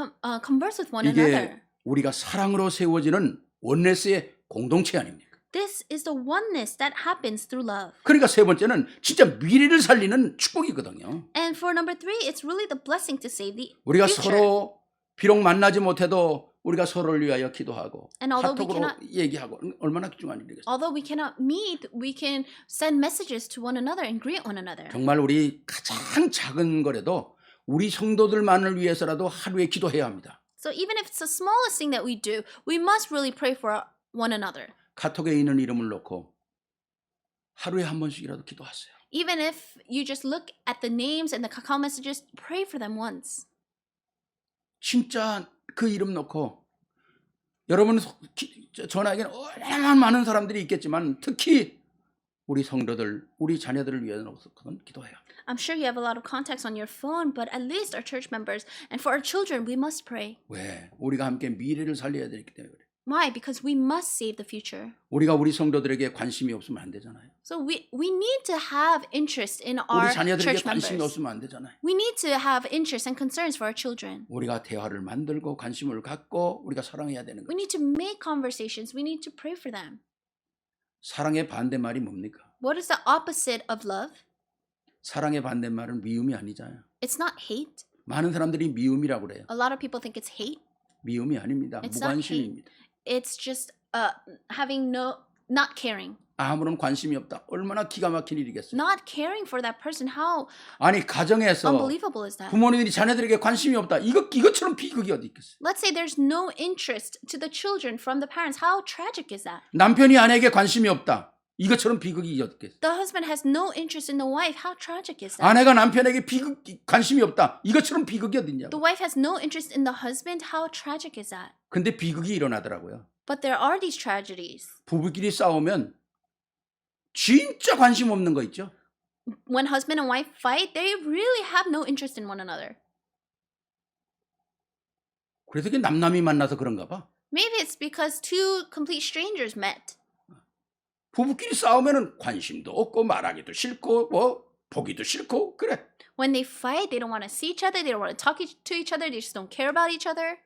Speaker 2: converse with one
Speaker 1: 이게
Speaker 2: another.
Speaker 1: 우리가 사랑으로 세워지는 원네스의 공동체 아닙니까?
Speaker 2: This is the oneness that happens through love.
Speaker 1: 그러니까 세 번째는 진짜 미래를 살리는 축복이거든요.
Speaker 2: And for number 3, it's really the blessing to save the
Speaker 1: 우리가
Speaker 2: future.
Speaker 1: 서로 비록 만나지 못해도 우리가 서로를 위하여 기도하고
Speaker 2: And although we
Speaker 1: 카톡으로
Speaker 2: cannot-
Speaker 1: 얘기하고 얼마나 귀중한 일이겠어요.
Speaker 2: Although we cannot meet, we can send messages to one another and greet one another.
Speaker 1: 정말 우리 가장 작은 거라도 우리 성도들만을 위해서라도 하루에 기도해야 합니다.
Speaker 2: So even if it's the smallest thing that we do, we must really pray for one another.
Speaker 1: 카톡에 있는 이름을 놓고 하루에 한 번씩이라도 기도하세요.
Speaker 2: Even if you just look at the names and the Kakao messages, pray for them once.
Speaker 1: 진짜 그 이름 놓고 여러분 전화에는 얼마나 많은 사람들이 있겠지만 특히 우리 성도들, 우리 자녀들을 위해서 기도해요.
Speaker 2: I'm sure you have a lot of contacts on your phone, but at least our church members and for our children, we must pray.
Speaker 1: 왜? 우리가 함께 미래를 살려야 되기 때문에 그래.
Speaker 2: Why? Because we must save the future.
Speaker 1: 우리가 우리 성도들에게 관심이 없으면 안 되잖아요.
Speaker 2: So we need to have interest in our
Speaker 1: 우리 자녀들에게
Speaker 2: church
Speaker 1: 관심이
Speaker 2: members.
Speaker 1: 없으면 안 되잖아요.
Speaker 2: We need to have interest and concerns for our children.
Speaker 1: 우리가 대화를 만들고 관심을 갖고 우리가 사랑해야 되는
Speaker 2: We
Speaker 1: 거예요.
Speaker 2: need to make conversations. We need to pray for them.
Speaker 1: 사랑의 반대말이 뭡니까?
Speaker 2: What is the opposite of love?
Speaker 1: 사랑의 반대말은 미움이 아니잖아요.
Speaker 2: It's not hate.
Speaker 1: 많은 사람들이 미움이라고 그래요.
Speaker 2: A lot of people think it's hate.
Speaker 1: 미움이 아닙니다.
Speaker 2: It's not
Speaker 1: 무관심입니다.
Speaker 2: It's just having not caring.
Speaker 1: 아무런 관심이 없다. 얼마나 기가 막힌 일이겠어요.
Speaker 2: Not caring for that person, how
Speaker 1: 아니 가정에서
Speaker 2: unbelievable is that?
Speaker 1: 부모님들이 자녀들에게 관심이 없다. 이것처럼 비극이 어디 있겠어요.
Speaker 2: Let's say there's no interest to the children from the parents. How tragic is that?
Speaker 1: 남편이 아내에게 관심이 없다. 이것처럼 비극이 어디 있겠어요.
Speaker 2: The husband has no interest in the wife. How tragic is that?
Speaker 1: 아내가 남편에게 관심이 없다. 이것처럼 비극이 어디 있냐고.
Speaker 2: The wife has no interest in the husband. How tragic is that?
Speaker 1: 근데 비극이 일어나더라고요.
Speaker 2: But there are these tragedies.
Speaker 1: 부부끼리 싸우면 진짜 관심 없는 거 있죠.
Speaker 2: When husband and wife fight, they really have no interest in one another.
Speaker 1: 그래서 그게 남남이 만나서 그런가 봐.
Speaker 2: Maybe it's because two complete strangers met.
Speaker 1: 부부끼리 싸우면은 관심도 없고 말하기도 싫고 뭐 보기도 싫고 그래.
Speaker 2: When they fight, they don't want to see each other. They don't want to talk to each other. They just don't care about each other.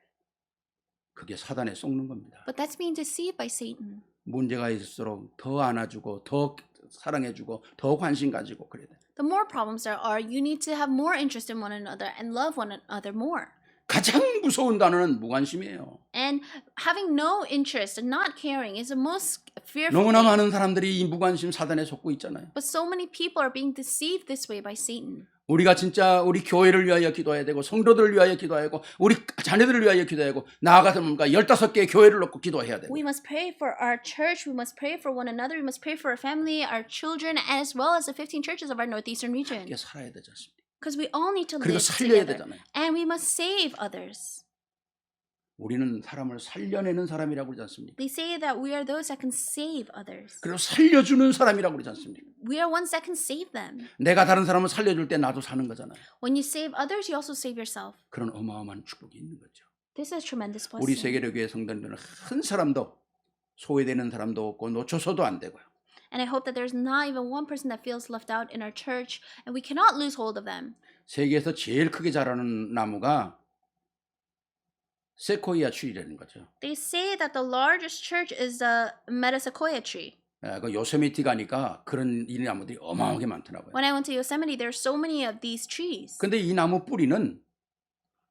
Speaker 1: 그게 사단에 속는 겁니다.
Speaker 2: But that's being deceived by Satan.
Speaker 1: 문제가 있을수록 더 안아주고 더 사랑해주고 더 관심 가지고 그래야 돼.
Speaker 2: The more problems there are, you need to have more interest in one another and love one another more.
Speaker 1: 가장 무서운 단어는 무관심이에요.
Speaker 2: And having no interest and not caring is the most fearful
Speaker 1: 너무나
Speaker 2: thing.
Speaker 1: 많은 사람들이 이 무관심 사단에 속고 있잖아요.
Speaker 2: But so many people are being deceived this way by Satan.
Speaker 1: 우리가 진짜 우리 교회를 위하여 기도해야 되고 성도들을 위하여 기도해야 하고 우리 자녀들을 위하여 기도해야 하고 나아가서 뭔가 15개의 교회를 놓고 기도해야 되고
Speaker 2: We must pray for our church. We must pray for one another. We must pray for our family, our children, as well as the 15 churches of our northeastern region.
Speaker 1: 이게 살아야 되지 않습니까?
Speaker 2: Because we all need to
Speaker 1: 그리고
Speaker 2: live
Speaker 1: 살려야
Speaker 2: together.
Speaker 1: 되잖아요.
Speaker 2: And we must save others.
Speaker 1: 우리는 사람을 살려내는 사람이라고 그러지 않습니까?
Speaker 2: They say that we are those that can save others.
Speaker 1: 그리고 살려주는 사람이라고 그러지 않습니까?
Speaker 2: We are ones that can save them.
Speaker 1: 내가 다른 사람을 살려줄 때 나도 사는 거잖아요.
Speaker 2: When you save others, you also save yourself.
Speaker 1: 그런 어마어마한 축복이 있는 거죠.
Speaker 2: This is tremendous
Speaker 1: 우리
Speaker 2: blessing.
Speaker 1: 세계교회 성도들은 한 사람도 소외되는 사람도 없고 놓쳐서도 안 되고요.
Speaker 2: And I hope that there's not even one person that feels left out in our church, and we cannot lose hold of them.
Speaker 1: 세계에서 제일 크게 자라는 나무가 세코이아 추리라는 거죠.
Speaker 2: They say that the largest church is the Metasequoia tree.
Speaker 1: 그 요세미티 가니까 그런 이 나무들이 어마어마하게 많더라고요.
Speaker 2: When I went to Yosemite, there are so many of these trees.
Speaker 1: 근데 이 나무 뿌리는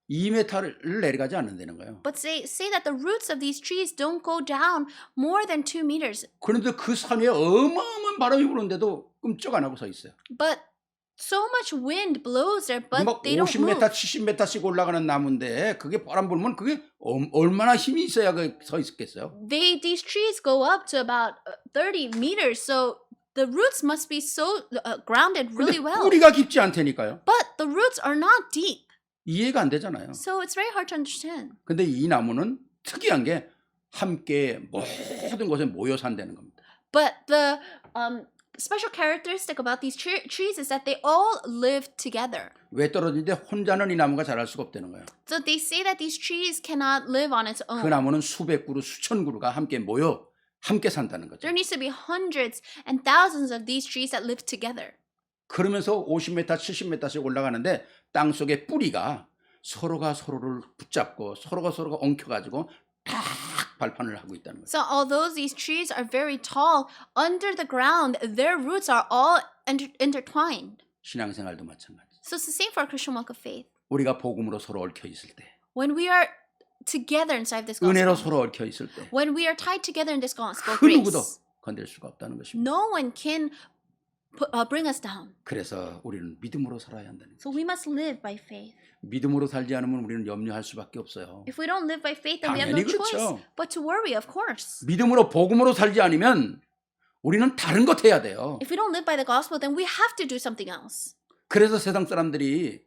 Speaker 1: 2m를 내려가지 않는다는 거예요.
Speaker 2: But say that the roots of these trees don't go down more than 2 meters.
Speaker 1: 그런데 그 산 위에 어마어마한 바람이 부는데도 끔쩍 안 하고 서 있어요.
Speaker 2: But so much wind blows there, but
Speaker 1: 막
Speaker 2: they don't
Speaker 1: 50m,
Speaker 2: move.
Speaker 1: 70m씩 올라가는 나무인데 그게 바람 불면 그게 얼마나 힘이 있어야 서 있겠어요?
Speaker 2: These trees go up to about 30 meters, so the roots must be so grounded really
Speaker 1: 근데
Speaker 2: well.
Speaker 1: 뿌리가 깊지 않다니까요.
Speaker 2: But the roots are not deep,
Speaker 1: 이해가 안 되잖아요.
Speaker 2: so it's very hard to understand.
Speaker 1: 근데 이 나무는 특이한 게 함께 모든 곳에 모여 산다는 겁니다.
Speaker 2: But the special characteristic about these trees is that they all live together.
Speaker 1: 왜 떨어지는데 혼자는 이 나무가 자랄 수가 없다는 거예요.
Speaker 2: So they say that these trees cannot live on its
Speaker 1: 그
Speaker 2: own.
Speaker 1: 나무는 수백 그루, 수천 그루가 함께 모여 함께 산다는 거죠.
Speaker 2: There needs to be hundreds and thousands of these trees that live together.
Speaker 1: 그러면서 50m, 70m씩 올라가는데 땅 속에 뿌리가 서로가 서로를 붙잡고 서로가 엉켜가지고 딱 발판을 하고 있다는 거죠.
Speaker 2: So although these trees are very tall, under the ground, their roots are all intertwined.
Speaker 1: 신앙생활도 마찬가지.
Speaker 2: So it's the same for our Christian walk of faith.
Speaker 1: 우리가 복음으로 서로 얽혀 있을 때,
Speaker 2: When we are together inside this
Speaker 1: 은혜로
Speaker 2: gospel,
Speaker 1: 서로 얽혀 있을 때,
Speaker 2: when we are tied together in this gospel
Speaker 1: 그 누구도
Speaker 2: grace,
Speaker 1: 건들 수가 없다는 것입니다.
Speaker 2: no one can bring us down.
Speaker 1: 그래서 우리는 믿음으로 살아야 한다는 거죠.
Speaker 2: So we must live by faith.
Speaker 1: 믿음으로 살지 않으면 우리는 염려할 수밖에 없어요.
Speaker 2: If we don't live by faith, then we have no
Speaker 1: 당연히
Speaker 2: choice
Speaker 1: 그렇죠.
Speaker 2: but to worry, of course.
Speaker 1: 믿음으로 복음으로 살지 않으면 우리는 다른 것 해야 돼요.
Speaker 2: If we don't live by the gospel, then we have to do something else.
Speaker 1: 그래서 세상 사람들이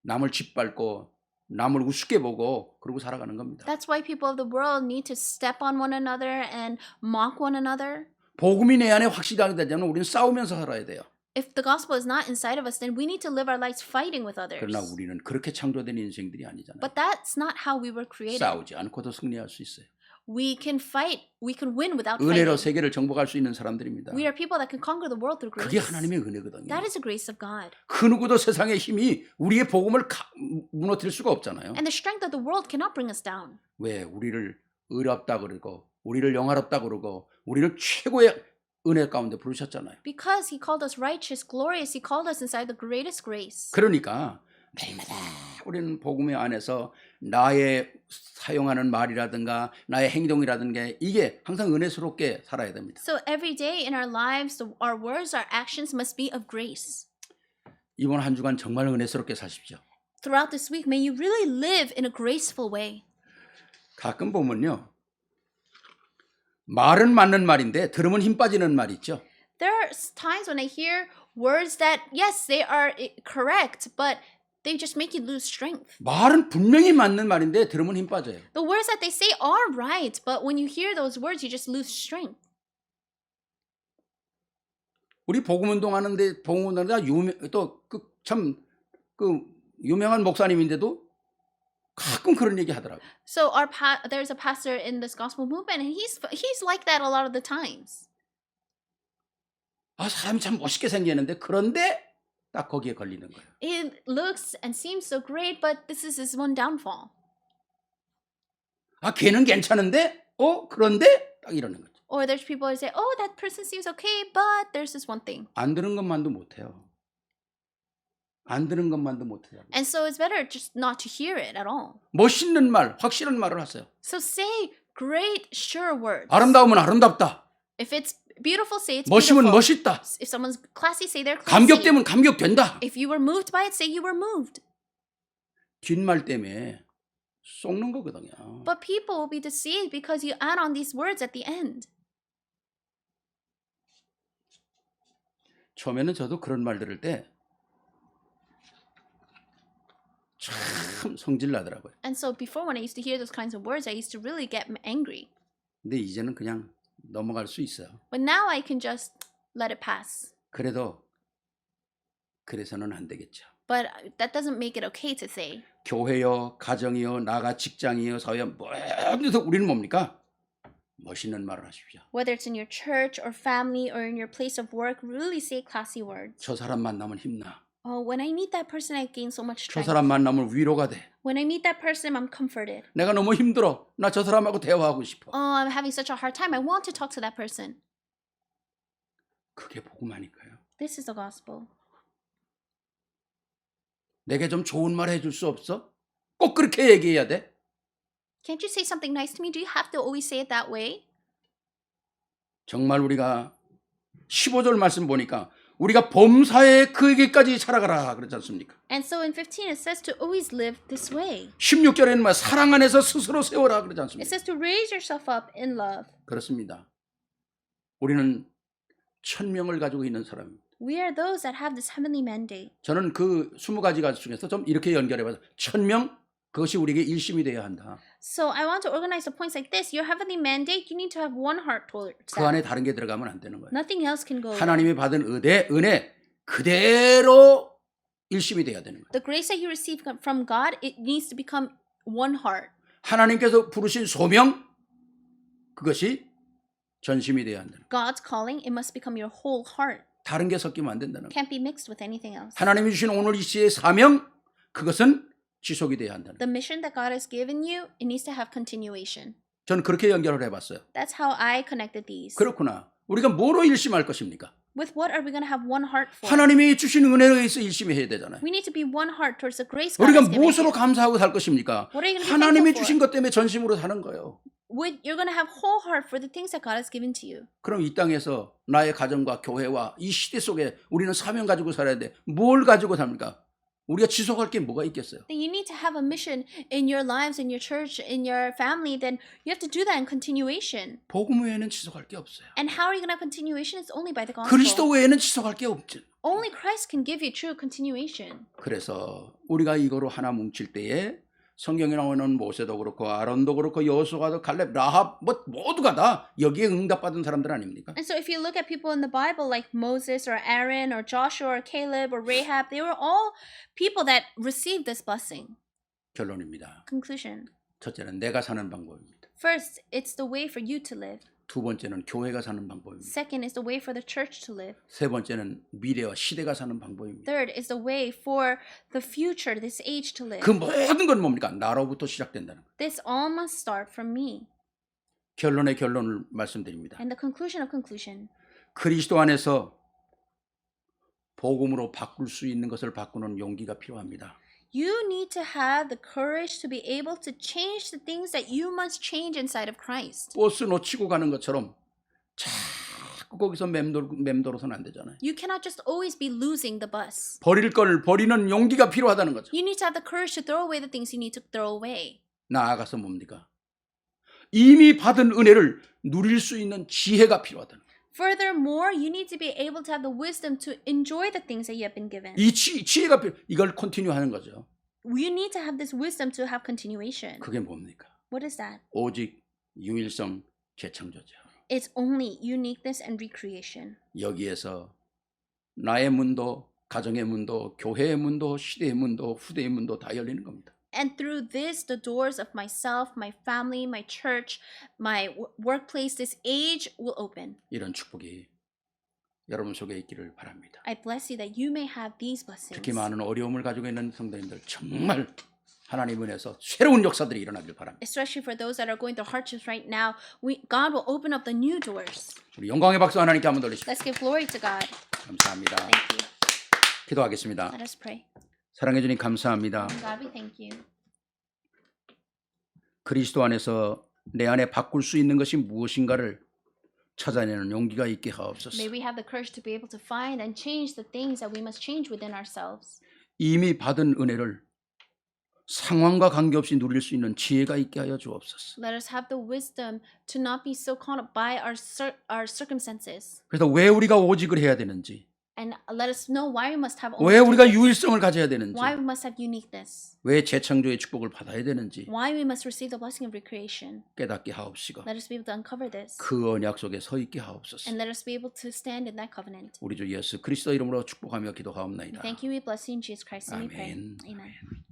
Speaker 1: 남을 짓밟고 남을 우습게 보고 그러고 살아가는 겁니다.
Speaker 2: That's why people of the world need to step on one another and mock one another.
Speaker 1: 복음이 내 안에 확실하게 되려면 우리는 싸우면서 살아야 돼요.
Speaker 2: If the gospel is not inside of us, then we need to live our lives fighting with others.
Speaker 1: 그러나 우리는 그렇게 창조된 인생들이 아니잖아요.
Speaker 2: But that's not how we were created.
Speaker 1: 싸우지 않고도 승리할 수 있어요.
Speaker 2: We can fight. We can win without
Speaker 1: 은혜로
Speaker 2: fighting.
Speaker 1: 세계를 정복할 수 있는 사람들입니다.
Speaker 2: We are people that can conquer the world through
Speaker 1: 그게
Speaker 2: grace.
Speaker 1: 하나님의 은혜거든요.
Speaker 2: That is the grace of God.
Speaker 1: 그 누구도 세상의 힘이 우리의 복음을 무너뜨릴 수가 없잖아요.
Speaker 2: And the strength of the world cannot bring us down.
Speaker 1: 왜 우리를 의롭다 그러고 우리를 영화롭다 그러고 우리를 최고의 은혜 가운데 부르셨잖아요.
Speaker 2: Because he called us righteous, glorious, he called us inside the greatest grace.
Speaker 1: 그러니까 날마다 우리는 복음의 안에서 나의 사용하는 말이라든가 나의 행동이라든가 이게 항상 은혜스럽게 살아야 됩니다.
Speaker 2: So every day in our lives, our words, our actions must be of grace.
Speaker 1: 이번 한 주간 정말 은혜스럽게 사십시오.
Speaker 2: Throughout this week, may you really live in a graceful way.
Speaker 1: 가끔 보면요. 말은 맞는 말인데 들으면 힘 빠지는 말 있죠.
Speaker 2: There are times when I hear words that, yes, they are correct, but they just make you lose strength.
Speaker 1: 말은 분명히 맞는 말인데 들으면 힘 빠져요.
Speaker 2: The words that they say are right, but when you hear those words, you just lose strength.
Speaker 1: 우리 복음운동 하는데 복음운동가 그 유명한 목사님인데도 가끔 그런 얘기 하더라고요.
Speaker 2: So there's a pastor in this gospel movement, and he's like that a lot of the times.
Speaker 1: 아, 사람이 참 멋있게 생겼는데 그런데 딱 거기에 걸리는 거예요.
Speaker 2: It looks and seems so great, but this is his one downfall.
Speaker 1: 아, 걔는 괜찮은데 그런데 딱 이러는 거죠.
Speaker 2: Or there's people who say, oh, that person seems okay, but there's this one thing.
Speaker 1: 안 들은 것만도 못해요. 안 들은 것만도 못해요.
Speaker 2: And so it's better just not to hear it at all.
Speaker 1: 멋있는 말, 확실한 말을 하세요.
Speaker 2: So say great, sure words.
Speaker 1: 아름다우면 아름답다.
Speaker 2: If it's beautiful, say it's
Speaker 1: 멋있으면
Speaker 2: beautiful.
Speaker 1: 멋있다.
Speaker 2: If someone's classy, say they're classy.
Speaker 1: 감격되면 감격된다.
Speaker 2: If you were moved by it, say you were moved.
Speaker 1: 뒷말 때문에 속는 거거든요.
Speaker 2: But people will be deceived because you add on these words at the end.
Speaker 1: 처음에는 저도 그런 말 들을 때 참 성질 나더라고요.
Speaker 2: And so before, when I used to hear those kinds of words, I used to really get angry.
Speaker 1: 근데 이제는 그냥 넘어갈 수 있어요.
Speaker 2: But now I can just let it pass.
Speaker 1: 그래도 그래서는 안 되겠죠.
Speaker 2: But that doesn't make it okay to say.
Speaker 1: 교회요, 가정이요, 나가 직장이요, 사회요, 뭐든지 우리는 뭡니까? 멋있는 말을 하십시오.
Speaker 2: Whether it's in your church or family or in your place of work, really say classy words.
Speaker 1: 저 사람 만나면 힘나.
Speaker 2: Oh, when I meet that person, I gain so much
Speaker 1: 저
Speaker 2: strength.
Speaker 1: 사람 만나면 위로가 돼.
Speaker 2: When I meet that person, I'm comforted.
Speaker 1: 내가 너무 힘들어. 나 저 사람하고 대화하고 싶어.
Speaker 2: Oh, I'm having such a hard time. I want to talk to that person.
Speaker 1: 그게 복음 아닐까요?
Speaker 2: This is the gospel.
Speaker 1: 내게 좀 좋은 말 해줄 수 없어? 꼭 그렇게 얘기해야 돼?
Speaker 2: Can't you say something nice to me? Do you have to always say it that way?
Speaker 1: 정말 우리가 15절 말씀 보니까 우리가 범사에 그에게까지 살아가라 그러지 않습니까?
Speaker 2: And so in 15 it says to always live this way.
Speaker 1: 16절에는 뭐 사랑 안에서 스스로 세워라 그러지
Speaker 2: It
Speaker 1: 않습니까?
Speaker 2: says to raise yourself up in love.
Speaker 1: 그렇습니다. 우리는 1000명을 가지고 있는 사람입니다.
Speaker 2: We are those that have this heavenly mandate.
Speaker 1: 저는 그 20가지 중에서 좀 이렇게 연결해봐서 1000명 그것이 우리에게 일심이 되어야 한다.
Speaker 2: So I want to organize the points like this. Your heavenly mandate, you need to have one heart towards
Speaker 1: 그 안에
Speaker 2: that.
Speaker 1: 다른 게 들어가면 안 되는 거예요.
Speaker 2: Nothing else can go there.
Speaker 1: 하나님이 받은 은혜 그대로 일심이 돼야 되는 거예요.
Speaker 2: The grace that you receive from God, it needs to become one heart.
Speaker 1: 하나님께서 부르신 소명 그것이 전심이 돼야 한다는 거예요.
Speaker 2: God's calling, it must become your whole heart.
Speaker 1: 다른 게 섞이면 안 된다는 거예요.
Speaker 2: Can't be mixed with anything else.
Speaker 1: 하나님이 주신 오늘 이 시의 사명 그것은 지속이 돼야 한다는 거예요.
Speaker 2: The mission that God has given you, it needs to have continuation.
Speaker 1: 저는 그렇게 연결을 해봤어요.
Speaker 2: That's how I connected these.
Speaker 1: 그렇구나. 우리가 뭐로 일심할 것입니까?
Speaker 2: With what are we going to have one heart for?
Speaker 1: 하나님이 주신 은혜에 의해서 일심이 해야 되잖아요.
Speaker 2: We need to be one heart towards the grace God
Speaker 1: 우리가
Speaker 2: has given
Speaker 1: 무엇으로
Speaker 2: you.
Speaker 1: 감사하고 살 것입니까?
Speaker 2: What are you going to be
Speaker 1: 하나님이
Speaker 2: thankful
Speaker 1: 주신
Speaker 2: for?
Speaker 1: 것 때문에 전심으로 사는 거예요.
Speaker 2: You're going to have whole heart for the things that God has given to you.
Speaker 1: 그럼 이 땅에서 나의 가정과 교회와 이 시대 속에 우리는 사명 가지고 살아야 돼. 뭘 가지고 삽니까? 우리가 지속할 게 뭐가 있겠어요?
Speaker 2: Then you need to have a mission in your lives, in your church, in your family. Then you have to do that in continuation.
Speaker 1: 복음 외에는 지속할 게 없어요.
Speaker 2: And how are you going to have continuation? It's only by the gospel.
Speaker 1: 그리스도 외에는 지속할 게 없죠.
Speaker 2: Only Christ can give you true continuation.
Speaker 1: 그래서 우리가 이거로 하나 뭉칠 때에 성경에 나오는 모세도 그렇고 아론도 그렇고 여호수아도 갈렙 라합 모두가 다 여기에 응답받은 사람들 아닙니까?
Speaker 2: And so if you look at people in the Bible like Moses or Aaron or Joshua or Caleb or Rahab, they were all people that received this blessing.
Speaker 1: 결론입니다.
Speaker 2: Conclusion.
Speaker 1: 첫째는 내가 사는 방법입니다.
Speaker 2: First, it's the way for you to live.
Speaker 1: 두 번째는 교회가 사는 방법입니다.
Speaker 2: Second is the way for the church to live.
Speaker 1: 세 번째는 미래와 시대가 사는 방법입니다.
Speaker 2: Third is the way for the future, this age to live.
Speaker 1: 그 모든 건 뭡니까? 나로부터 시작된다는 거예요.
Speaker 2: This all must start from me.
Speaker 1: 결론의 결론을 말씀드립니다.
Speaker 2: And the conclusion of conclusion.
Speaker 1: 그리스도 안에서 복음으로 바꿀 수 있는 것을 바꾸는 용기가 필요합니다.
Speaker 2: You need to have the courage to be able to change the things that you must change inside of Christ.
Speaker 1: 버스 놓치고 가는 것처럼 자꾸 거기서 맴돌아서는 안 되잖아요.
Speaker 2: You cannot just always be losing the bus.
Speaker 1: 버릴 걸 버리는 용기가 필요하다는 거죠.
Speaker 2: You need to have the courage to throw away the things you need to throw away.
Speaker 1: 나아가서 뭡니까? 이미 받은 은혜를 누릴 수 있는 지혜가 필요하다는 거예요.
Speaker 2: Furthermore, you need to be able to have the wisdom to enjoy the things that you have been given.
Speaker 1: 이 지혜가 이걸 컨티뉴 하는 거죠.
Speaker 2: You need to have this wisdom to have continuation.
Speaker 1: 그게 뭡니까?
Speaker 2: What is that?
Speaker 1: 오직 유일성 재창조죠.
Speaker 2: It's only uniqueness and recreation.
Speaker 1: 여기에서 나의 문도, 가정의 문도, 교회의 문도, 시대의 문도, 후대의 문도 다 열리는 겁니다.
Speaker 2: And through this, the doors of myself, my family, my church, my workplace, this age will open.
Speaker 1: 이런 축복이 여러분 속에 있기를 바랍니다.
Speaker 2: I bless you that you may have these blessings.
Speaker 1: 특히 많은 어려움을 가지고 있는 성도님들 정말 하나님 은혜에서 새로운 역사들이 일어나길 바랍니다.
Speaker 2: Especially for those that are going through hardships right now, God will open up the new doors.
Speaker 1: 우리 영광의 박수 하나님께 한번 돌리십시오.
Speaker 2: Let's give glory to God.
Speaker 1: 감사합니다.
Speaker 2: Thank you.
Speaker 1: 기도하겠습니다.
Speaker 2: Let us pray.
Speaker 1: 사랑해 주님 감사합니다.
Speaker 2: God, we thank you.
Speaker 1: 그리스도 안에서 내 안에 바꿀 수 있는 것이 무엇인가를 찾아내는 용기가 있게 하옵소서.
Speaker 2: May we have the courage to be able to find and change the things that we must change within ourselves.
Speaker 1: 이미 받은 은혜를 상황과 관계없이 누릴 수 있는 지혜가 있게 하여 주옵소서.
Speaker 2: Let us have the wisdom to not be so caught up by our circumstances.
Speaker 1: 그래서 왜 우리가 오직을 해야 되는지,
Speaker 2: And let us know why we must have
Speaker 1: 왜 우리가
Speaker 2: only
Speaker 1: 유일성을 가져야 되는지,
Speaker 2: why we must have uniqueness.
Speaker 1: 왜 재창조의 축복을 받아야 되는지
Speaker 2: Why we must receive the blessing of recreation.
Speaker 1: 깨닫게 하옵시고
Speaker 2: Let us be able to uncover this.
Speaker 1: 그 언약 속에 서 있게 하옵소서.
Speaker 2: And let us be able to stand in that covenant.
Speaker 1: 우리 주 예수 그리스도 이름으로 축복하며
Speaker 2: We
Speaker 1: 기도하옵나이다.
Speaker 2: thank you, we bless you in Jesus Christ's name we pray.
Speaker 1: 아멘.
Speaker 2: Amen.